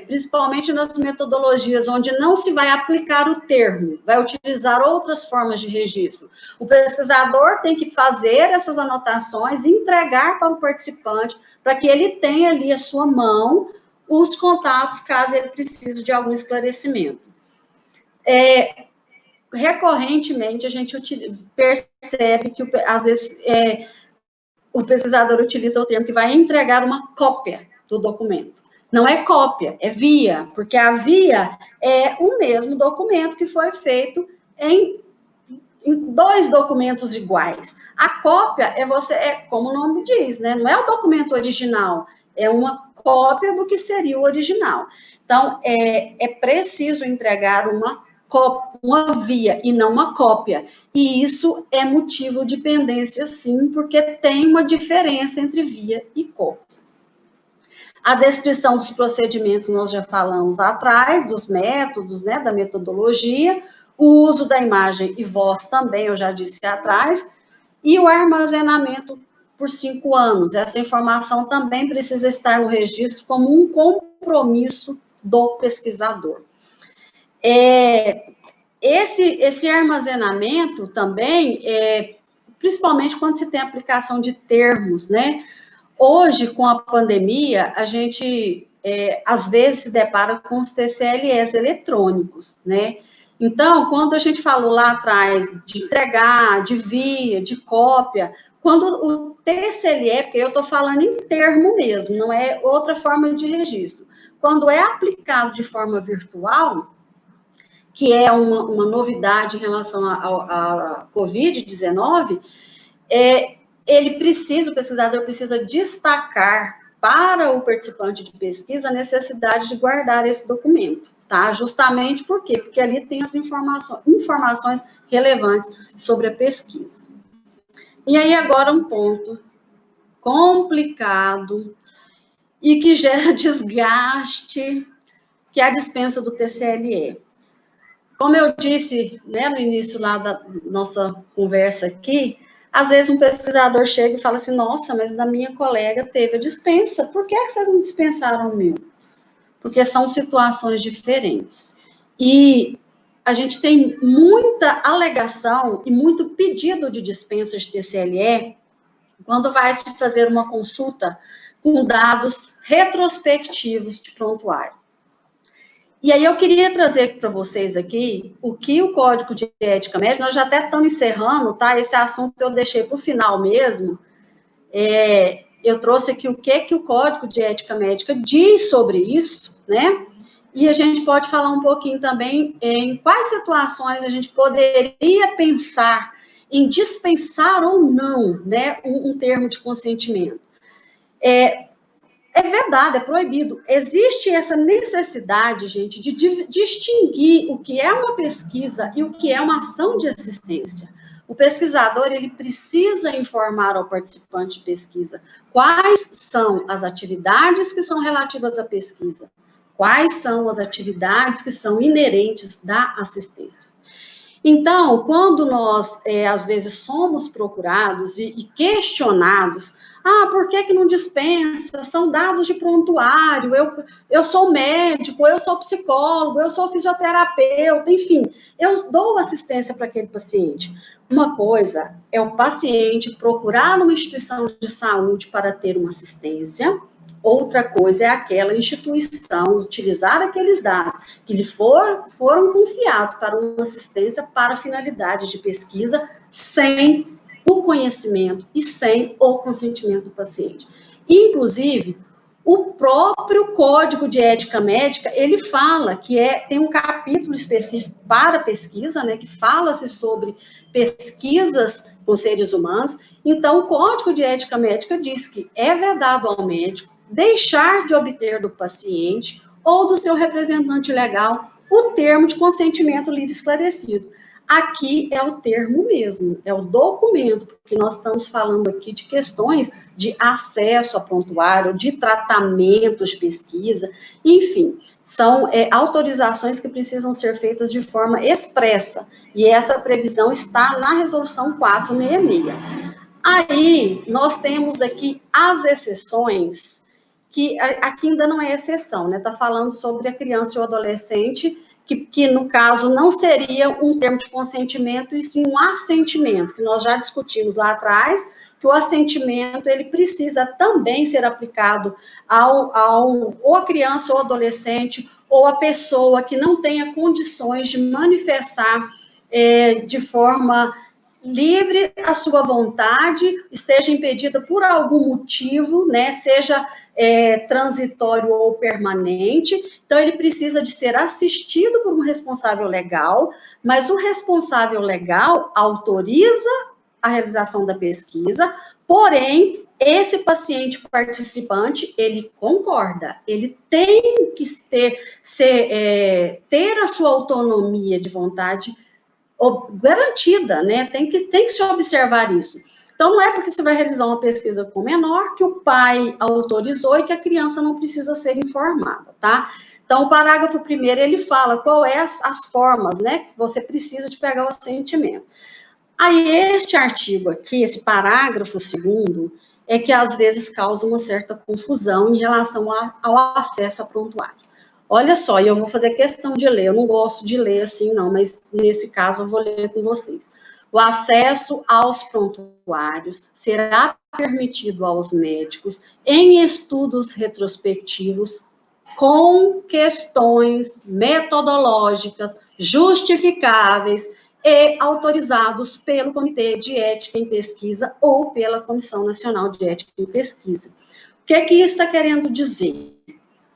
principalmente nas metodologias onde não se vai aplicar o termo, vai utilizar outras formas de registro, o pesquisador tem que fazer essas anotações e entregar para o participante, para que ele tenha ali à sua mão os contatos, caso ele precise de algum esclarecimento. Recorrentemente, a gente percebe que, às vezes, o pesquisador utiliza o termo que vai entregar uma cópia do documento. Não é cópia, é via, porque a via é o mesmo documento que foi feito em dois documentos iguais. A cópia como o nome diz, né? Não é o documento original, é uma cópia do que seria o original. Então, é preciso entregar uma via e não uma cópia. E isso é motivo de pendência, sim, porque tem uma diferença entre via e cópia. A descrição dos procedimentos nós já falamos atrás, dos métodos, né, da metodologia, o uso da imagem e voz também eu já disse atrás, e o armazenamento por 5 anos. Essa informação também precisa estar no registro como um compromisso do pesquisador. Esse armazenamento também, principalmente quando se tem aplicação de termos, né? Hoje, com a pandemia, a gente, às vezes, se depara com os TCLS eletrônicos, né? Então, quando a gente falou lá atrás de entregar, de via, de cópia, quando o TCLE, porque eu estou falando em termo mesmo, não é outra forma de registro, quando é aplicado de forma virtual, que é uma novidade em relação à Covid-19, o pesquisador precisa destacar para o participante de pesquisa a necessidade de guardar esse documento, tá? Justamente por quê? Porque ali tem as informações relevantes sobre a pesquisa. E aí agora um ponto complicado e que gera desgaste, que é a dispensa do TCLE. Como eu disse, né, no início lá da nossa conversa aqui, às vezes um pesquisador chega e fala assim, nossa, mas da minha colega teve a dispensa, por que vocês não dispensaram o meu? Porque são situações diferentes. E a gente tem muita alegação e muito pedido de dispensa de TCLE quando vai se fazer uma consulta com dados retrospectivos de prontuário. E aí eu queria trazer para vocês aqui o que o Código de Ética Médica, nós já até estamos encerrando, tá? Esse assunto eu deixei para o final mesmo. Eu trouxe aqui o que o Código de Ética Médica diz sobre isso, né? E a gente pode falar um pouquinho também em quais situações a gente poderia pensar em dispensar ou não, né, um termo de consentimento. É vedado, é proibido. Existe essa necessidade, gente, de distinguir o que é uma pesquisa e o que é uma ação de assistência. O pesquisador, ele precisa informar ao participante de pesquisa quais são as atividades que são relativas à pesquisa, quais são as atividades que são inerentes da assistência. Então, quando nós, às vezes, somos procurados e questionados, por que não dispensa? São dados de prontuário, eu sou médico, eu sou psicólogo, eu sou fisioterapeuta, enfim, eu dou assistência para aquele paciente. Uma coisa é o paciente procurar uma instituição de saúde para ter uma assistência, outra coisa é aquela instituição utilizar aqueles dados que lhe foram confiados para uma assistência para finalidades de pesquisa sem o conhecimento e sem o consentimento do paciente. Inclusive, o próprio Código de Ética Médica, ele fala que tem um capítulo específico para pesquisa, né, que fala-se sobre pesquisas com seres humanos. Então, o Código de Ética Médica diz que é vedado ao médico deixar de obter do paciente ou do seu representante legal o termo de consentimento livre e esclarecido. Aqui é o termo mesmo, é o documento, porque nós estamos falando aqui de questões de acesso a prontuário, de tratamentos de pesquisa, enfim, são autorizações que precisam ser feitas de forma expressa, e essa previsão está na Resolução 466. Aí, nós temos aqui as exceções, que aqui ainda não é exceção, né? Está falando sobre a criança e o adolescente, que no caso não seria um termo de consentimento, e sim um assentimento, que nós já discutimos lá atrás, que o assentimento, ele precisa também ser aplicado ou a criança ou adolescente, ou a pessoa que não tenha condições de manifestar de forma livre a sua vontade, esteja impedida por algum motivo, né, seja transitório ou permanente, então ele precisa de ser assistido por um responsável legal, mas o responsável legal autoriza a realização da pesquisa, porém, esse paciente participante, ele concorda, ele tem que ter a sua autonomia de vontade garantida, né? Tem que se observar isso. Então, não é porque você vai realizar uma pesquisa com menor que o pai autorizou e que a criança não precisa ser informada, tá? Então, o parágrafo 1º, ele fala qual é as formas, né, que você precisa de pegar o assentimento. Aí, este artigo aqui, esse parágrafo 2º, é que às vezes causa uma certa confusão em relação ao acesso ao prontuário. Olha só, e eu vou fazer questão de ler, eu não gosto de ler assim não, mas nesse caso eu vou ler com vocês. O acesso aos prontuários será permitido aos médicos em estudos retrospectivos com questões metodológicas justificáveis e autorizados pelo Comitê de Ética em Pesquisa ou pela Comissão Nacional de Ética em Pesquisa. O que isso está querendo dizer?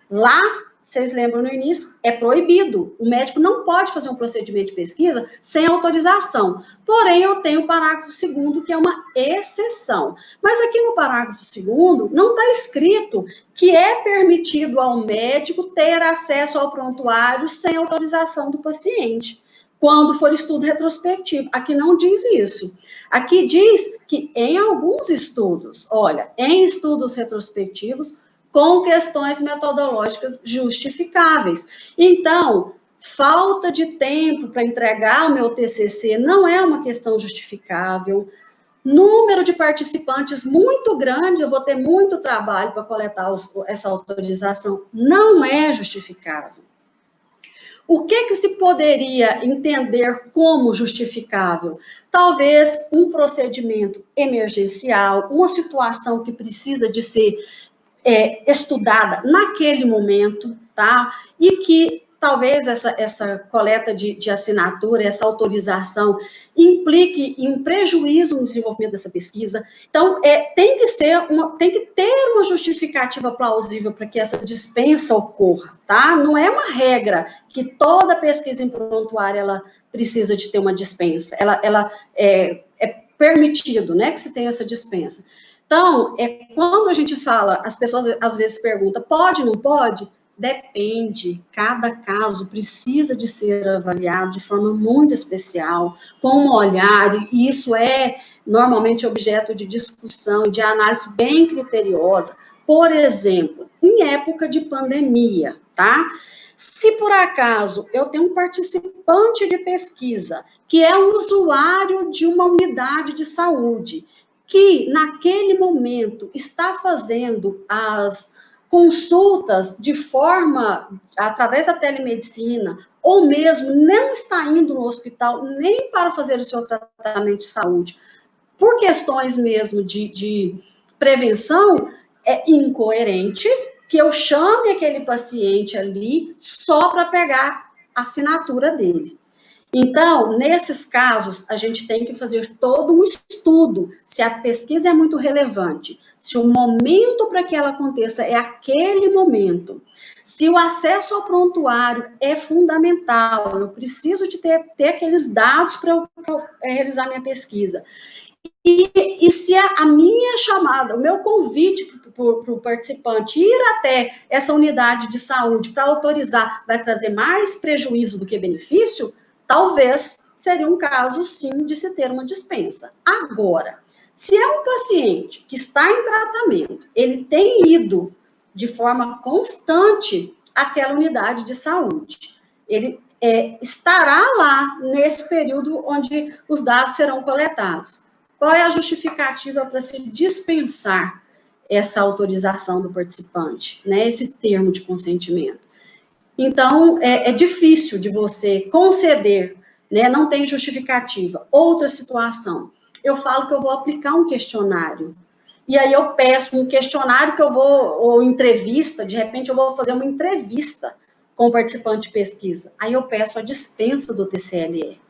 Lá, vocês lembram no início, é proibido. O médico não pode fazer um procedimento de pesquisa sem autorização. Porém, eu tenho o parágrafo 2º, que é uma exceção. Mas aqui no parágrafo 2º, não está escrito que é permitido ao médico ter acesso ao prontuário sem autorização do paciente, quando for estudo retrospectivo. Aqui não diz isso. Aqui diz que em alguns estudos, olha, em estudos retrospectivos, com questões metodológicas justificáveis. Então, falta de tempo para entregar o meu TCC não é uma questão justificável. Número de participantes muito grande, eu vou ter muito trabalho para coletar essa autorização, não é justificável. O que se poderia entender como justificável? Talvez um procedimento emergencial, uma situação que precisa de ser estudada naquele momento, tá? E que talvez essa coleta de assinatura, essa autorização, implique em um prejuízo no desenvolvimento dessa pesquisa. Então, tem que ter uma justificativa plausível para que essa dispensa ocorra, tá? Não é uma regra que toda pesquisa em prontuário ela precisa de ter uma dispensa. Ela é permitido, né, que se tenha essa dispensa. Então, quando a gente fala, as pessoas às vezes perguntam, pode, não pode? Depende, cada caso precisa de ser avaliado de forma muito especial, com um olhar, e isso é normalmente objeto de discussão e de análise bem criteriosa. Por exemplo, em época de pandemia, tá? Se por acaso eu tenho um participante de pesquisa que é um usuário de uma unidade de saúde, que naquele momento está fazendo as consultas de forma, através da telemedicina, ou mesmo não está indo no hospital nem para fazer o seu tratamento de saúde, por questões mesmo de prevenção, é incoerente que eu chame aquele paciente ali só para pegar a assinatura dele. Então, nesses casos, a gente tem que fazer todo um estudo, se a pesquisa é muito relevante, se o momento para que ela aconteça é aquele momento, se o acesso ao prontuário é fundamental, eu preciso de ter aqueles dados para eu realizar minha pesquisa. E se a minha chamada, o meu convite para o participante ir até essa unidade de saúde para autorizar vai trazer mais prejuízo do que benefício, talvez seria um caso, sim, de se ter uma dispensa. Agora, se é um paciente que está em tratamento, ele tem ido de forma constante àquela unidade de saúde, ele estará lá nesse período onde os dados serão coletados. Qual é a justificativa para se dispensar essa autorização do participante, né, esse termo de consentimento? Então, é difícil de você conceder, né? Não tem justificativa. Outra situação, eu falo que eu vou aplicar um questionário, e aí eu peço um questionário que eu vou, ou entrevista, de repente eu vou fazer uma entrevista com o participante de pesquisa, aí eu peço a dispensa do TCLE.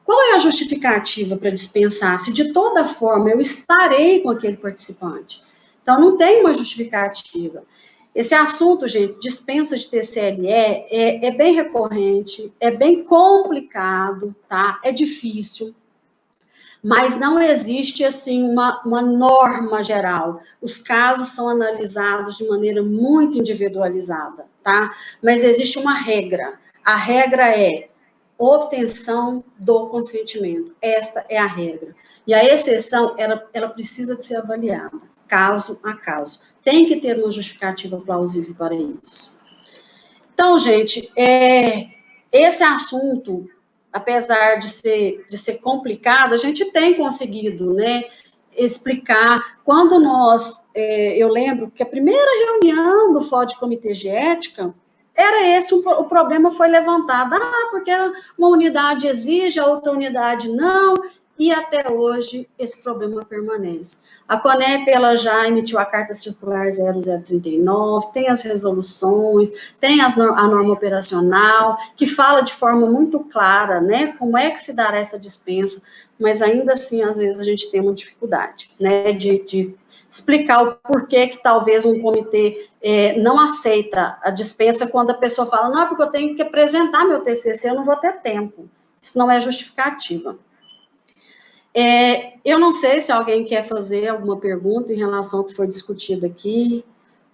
Qual é a justificativa para dispensar, se de toda forma eu estarei com aquele participante? Então, não tem uma justificativa. Esse assunto, gente, dispensa de TCLE, é bem recorrente, é bem complicado, tá? É difícil, mas não existe, assim, uma norma geral. Os casos são analisados de maneira muito individualizada, tá? Mas existe uma regra. A regra é obtenção do consentimento. Esta é a regra. E a exceção, ela precisa de ser avaliada, caso a caso. Tem que ter uma justificativa plausível para isso. Então, gente, esse assunto, apesar de ser complicado, a gente tem conseguido, né, explicar. Quando eu lembro que a primeira reunião do Fórum de Comitê de Ética, era esse o problema foi levantado. Porque uma unidade exige, a outra unidade não, e até hoje esse problema permanece. A CONEP, ela já emitiu a Carta Circular 0039, tem as resoluções, tem a norma operacional, que fala de forma muito clara, né, como é que se dará essa dispensa, mas ainda assim, às vezes, a gente tem uma dificuldade, né, de explicar o porquê que talvez um comitê não aceita a dispensa quando a pessoa fala, não, porque eu tenho que apresentar meu TCC, eu não vou ter tempo. Isso não é justificativa. Eu não sei se alguém quer fazer alguma pergunta em relação ao que foi discutido aqui.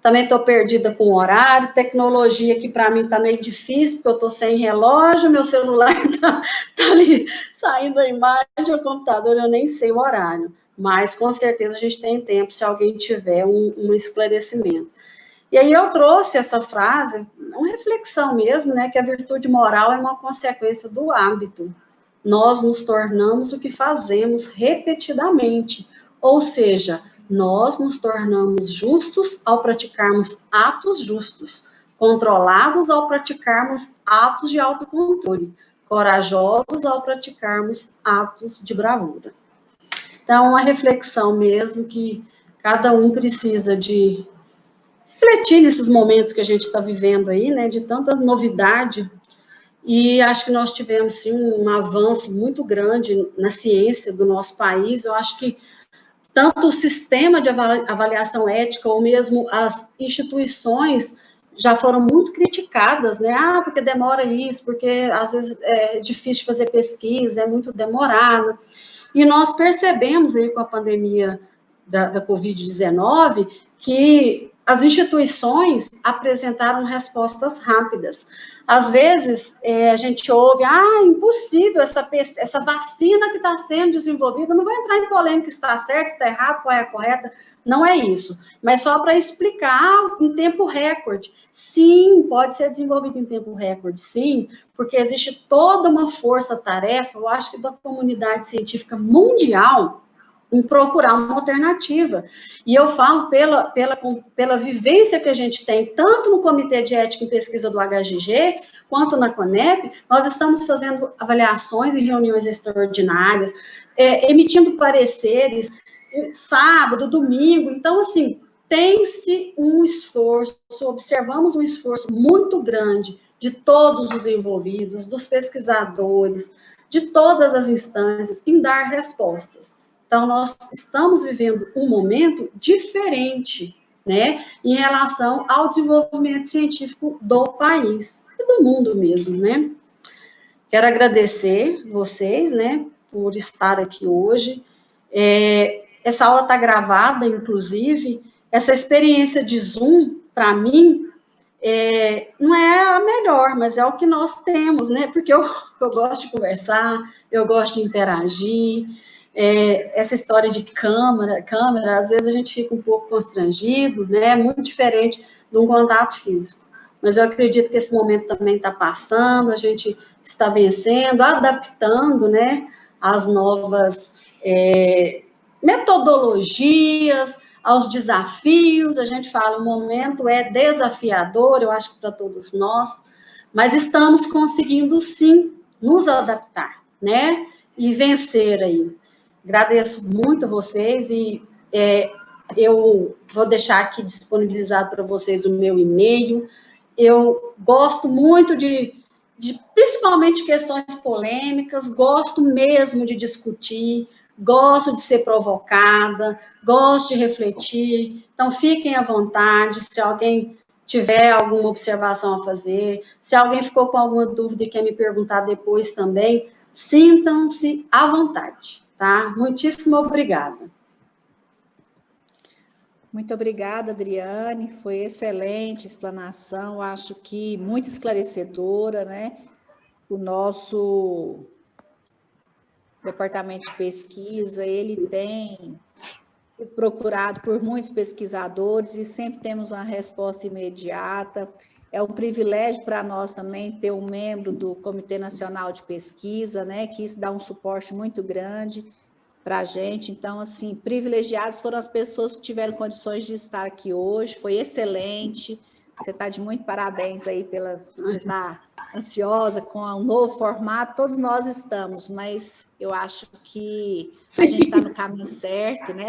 Também estou perdida com o horário, tecnologia que para mim está meio difícil, porque eu estou sem relógio, meu celular está ali saindo a imagem, o computador, eu nem sei o horário. Mas, com certeza, a gente tem tempo, se alguém tiver um esclarecimento. E aí eu trouxe essa frase, uma reflexão mesmo, né, que a virtude moral é uma consequência do hábito. Nós nos tornamos o que fazemos repetidamente, ou seja, nós nos tornamos justos ao praticarmos atos justos, controlados ao praticarmos atos de autocontrole, corajosos ao praticarmos atos de bravura. Então, uma reflexão mesmo que cada um precisa de refletir nesses momentos que a gente está vivendo aí, né, de tanta novidade. E acho que nós tivemos, sim, um avanço muito grande na ciência do nosso país. Eu acho que tanto o sistema de avaliação ética, ou mesmo as instituições, já foram muito criticadas, né? Porque demora isso, porque às vezes é difícil fazer pesquisa, é muito demorado. E nós percebemos aí com a pandemia da Covid-19 que as instituições apresentaram respostas rápidas. Às vezes, a gente ouve, impossível, essa vacina que está sendo desenvolvida, não vai entrar em polêmica se está certo, se está errado, qual é a correta, não é isso. Mas só para explicar em tempo recorde. Sim, pode ser desenvolvido em tempo recorde, sim, porque existe toda uma força-tarefa, eu acho que da comunidade científica mundial, em procurar uma alternativa. E eu falo pela vivência que a gente tem, tanto no Comitê de Ética e Pesquisa do HGG, quanto na CONEP, nós estamos fazendo avaliações em reuniões extraordinárias, emitindo pareceres, sábado, domingo. Então, assim, tem-se um esforço, observamos um esforço muito grande de todos os envolvidos, dos pesquisadores, de todas as instâncias, em dar respostas. Então, nós estamos vivendo um momento diferente, né, em relação ao desenvolvimento científico do país e do mundo mesmo, né. Quero agradecer vocês, né, por estar aqui hoje. Essa aula está gravada, inclusive. Essa experiência de Zoom, para mim, não é a melhor, mas é o que nós temos, né, porque eu gosto de conversar, eu gosto de interagir. Essa história de câmera, às vezes a gente fica um pouco constrangido, né? Muito diferente de um contato físico. Mas eu acredito que esse momento também está passando, a gente está vencendo, adaptando, né, as novas metodologias, aos desafios. A gente fala, o momento é desafiador, eu acho que para todos nós, mas estamos conseguindo, sim, nos adaptar, né? E vencer aí. Agradeço muito a vocês e eu vou deixar aqui disponibilizado para vocês o meu e-mail. Eu gosto muito de principalmente questões polêmicas, gosto mesmo de discutir, gosto de ser provocada, gosto de refletir. Então, fiquem à vontade, se alguém tiver alguma observação a fazer, se alguém ficou com alguma dúvida e quer me perguntar depois também, sintam-se à vontade. Tá? Muitíssimo obrigada. Muito obrigada, Adriane, foi excelente explanação, acho que muito esclarecedora, né? O nosso departamento de pesquisa, ele tem procurado por muitos pesquisadores e sempre temos uma resposta imediata. É um privilégio para nós também ter um membro do Comitê Nacional de Pesquisa, né, que isso dá um suporte muito grande. para a gente. Então, assim, privilegiadas foram as pessoas que tiveram condições de estar aqui hoje, foi excelente. Você está de muito parabéns aí você está ansiosa com o novo formato, todos nós estamos, mas eu acho que a gente está no caminho certo, né?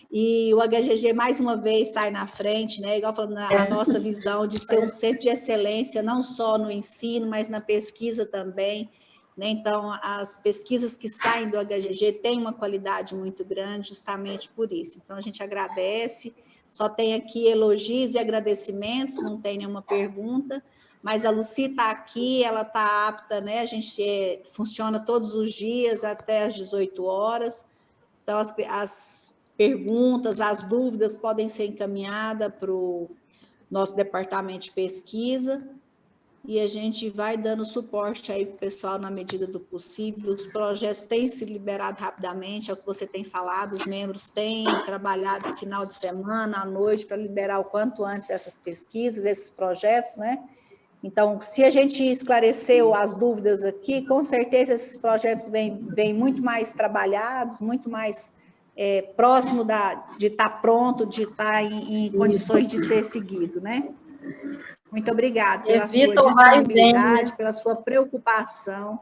E o HGG, mais uma vez, sai na frente, né? Igual falando, a nossa visão de ser um centro de excelência, não só no ensino, mas na pesquisa também, né? Então, as pesquisas que saem do HGG têm uma qualidade muito grande, justamente por isso. Então, a gente agradece, só tem aqui elogios e agradecimentos, não tem nenhuma pergunta, mas a Lucy está aqui, ela está apta, né? A gente funciona todos os dias até às 18 horas, então as perguntas, as dúvidas podem ser encaminhadas para o nosso departamento de pesquisa, e a gente vai dando suporte aí para o pessoal na medida do possível. Os projetos têm se liberado rapidamente, é o que você tem falado, os membros têm trabalhado no final de semana, à noite, para liberar o quanto antes essas pesquisas, esses projetos, né? Então, se a gente esclareceu as dúvidas aqui, com certeza esses projetos vêm muito mais trabalhados, muito mais próximo de estar pronto, de estar em condições de ser seguido, né? Muito obrigada pela sua disponibilidade, pela sua preocupação,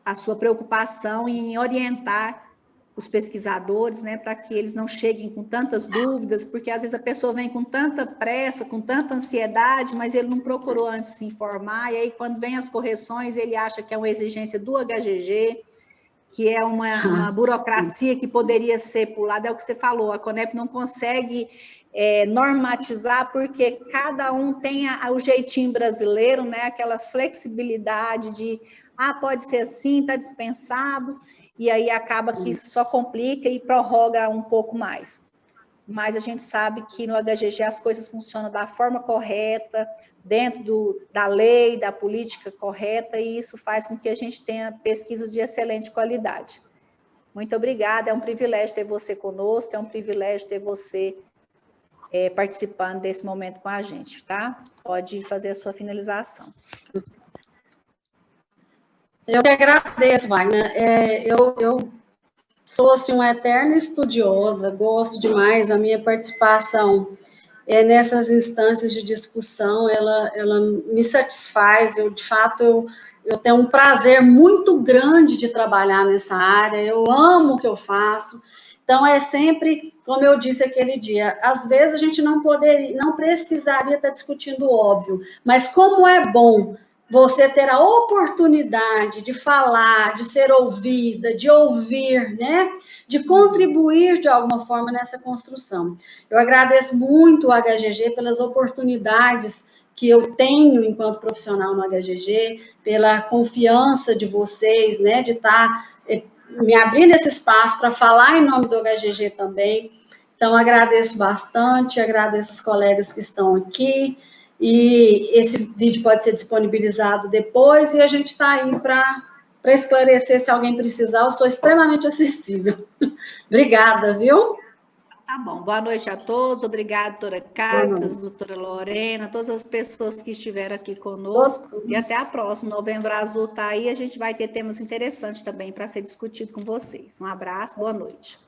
a sua preocupação em orientar os pesquisadores, né, para que eles não cheguem com tantas dúvidas, porque às vezes a pessoa vem com tanta pressa, com tanta ansiedade, mas ele não procurou antes se informar, e aí quando vem as correções, ele acha que é uma exigência do HGG, que é uma burocracia que poderia ser pulada, é o que você falou, a Conep não consegue normatizar, porque cada um tem o jeitinho brasileiro, né? Aquela flexibilidade de, pode ser assim, está dispensado, e aí acaba que isso só complica e prorroga um pouco mais. Mas a gente sabe que no HGG as coisas funcionam da forma correta, dentro da lei, da política correta, e isso faz com que a gente tenha pesquisas de excelente qualidade. Muito obrigada, é um privilégio ter você conosco, é um privilégio ter você participando desse momento com a gente, tá? Pode fazer a sua finalização. Eu que agradeço, Wagner. Eu sou, assim, uma eterna estudiosa, gosto demais, a minha participação nessas instâncias de discussão, ela me satisfaz, de fato, eu tenho um prazer muito grande de trabalhar nessa área, eu amo o que eu faço, então é sempre, como eu disse aquele dia, às vezes a gente não precisaria estar discutindo o óbvio, mas como é bom você ter a oportunidade de falar, de ser ouvida, de ouvir, né? De contribuir de alguma forma nessa construção. Eu agradeço muito o HGG pelas oportunidades que eu tenho enquanto profissional no HGG, pela confiança de vocês, né? De estar me abrindo esse espaço para falar em nome do HGG também. Então, agradeço bastante, agradeço os colegas que estão aqui, e esse vídeo pode ser disponibilizado depois, e a gente está aí para esclarecer se alguém precisar, eu sou extremamente acessível. Obrigada, viu? Tá bom, boa noite a todos, obrigada, doutora Cáritas, doutora Lorena, todas as pessoas que estiveram aqui conosco, e até a próxima. Novembro Azul está aí, a gente vai ter temas interessantes também para ser discutido com vocês. Um abraço, boa noite.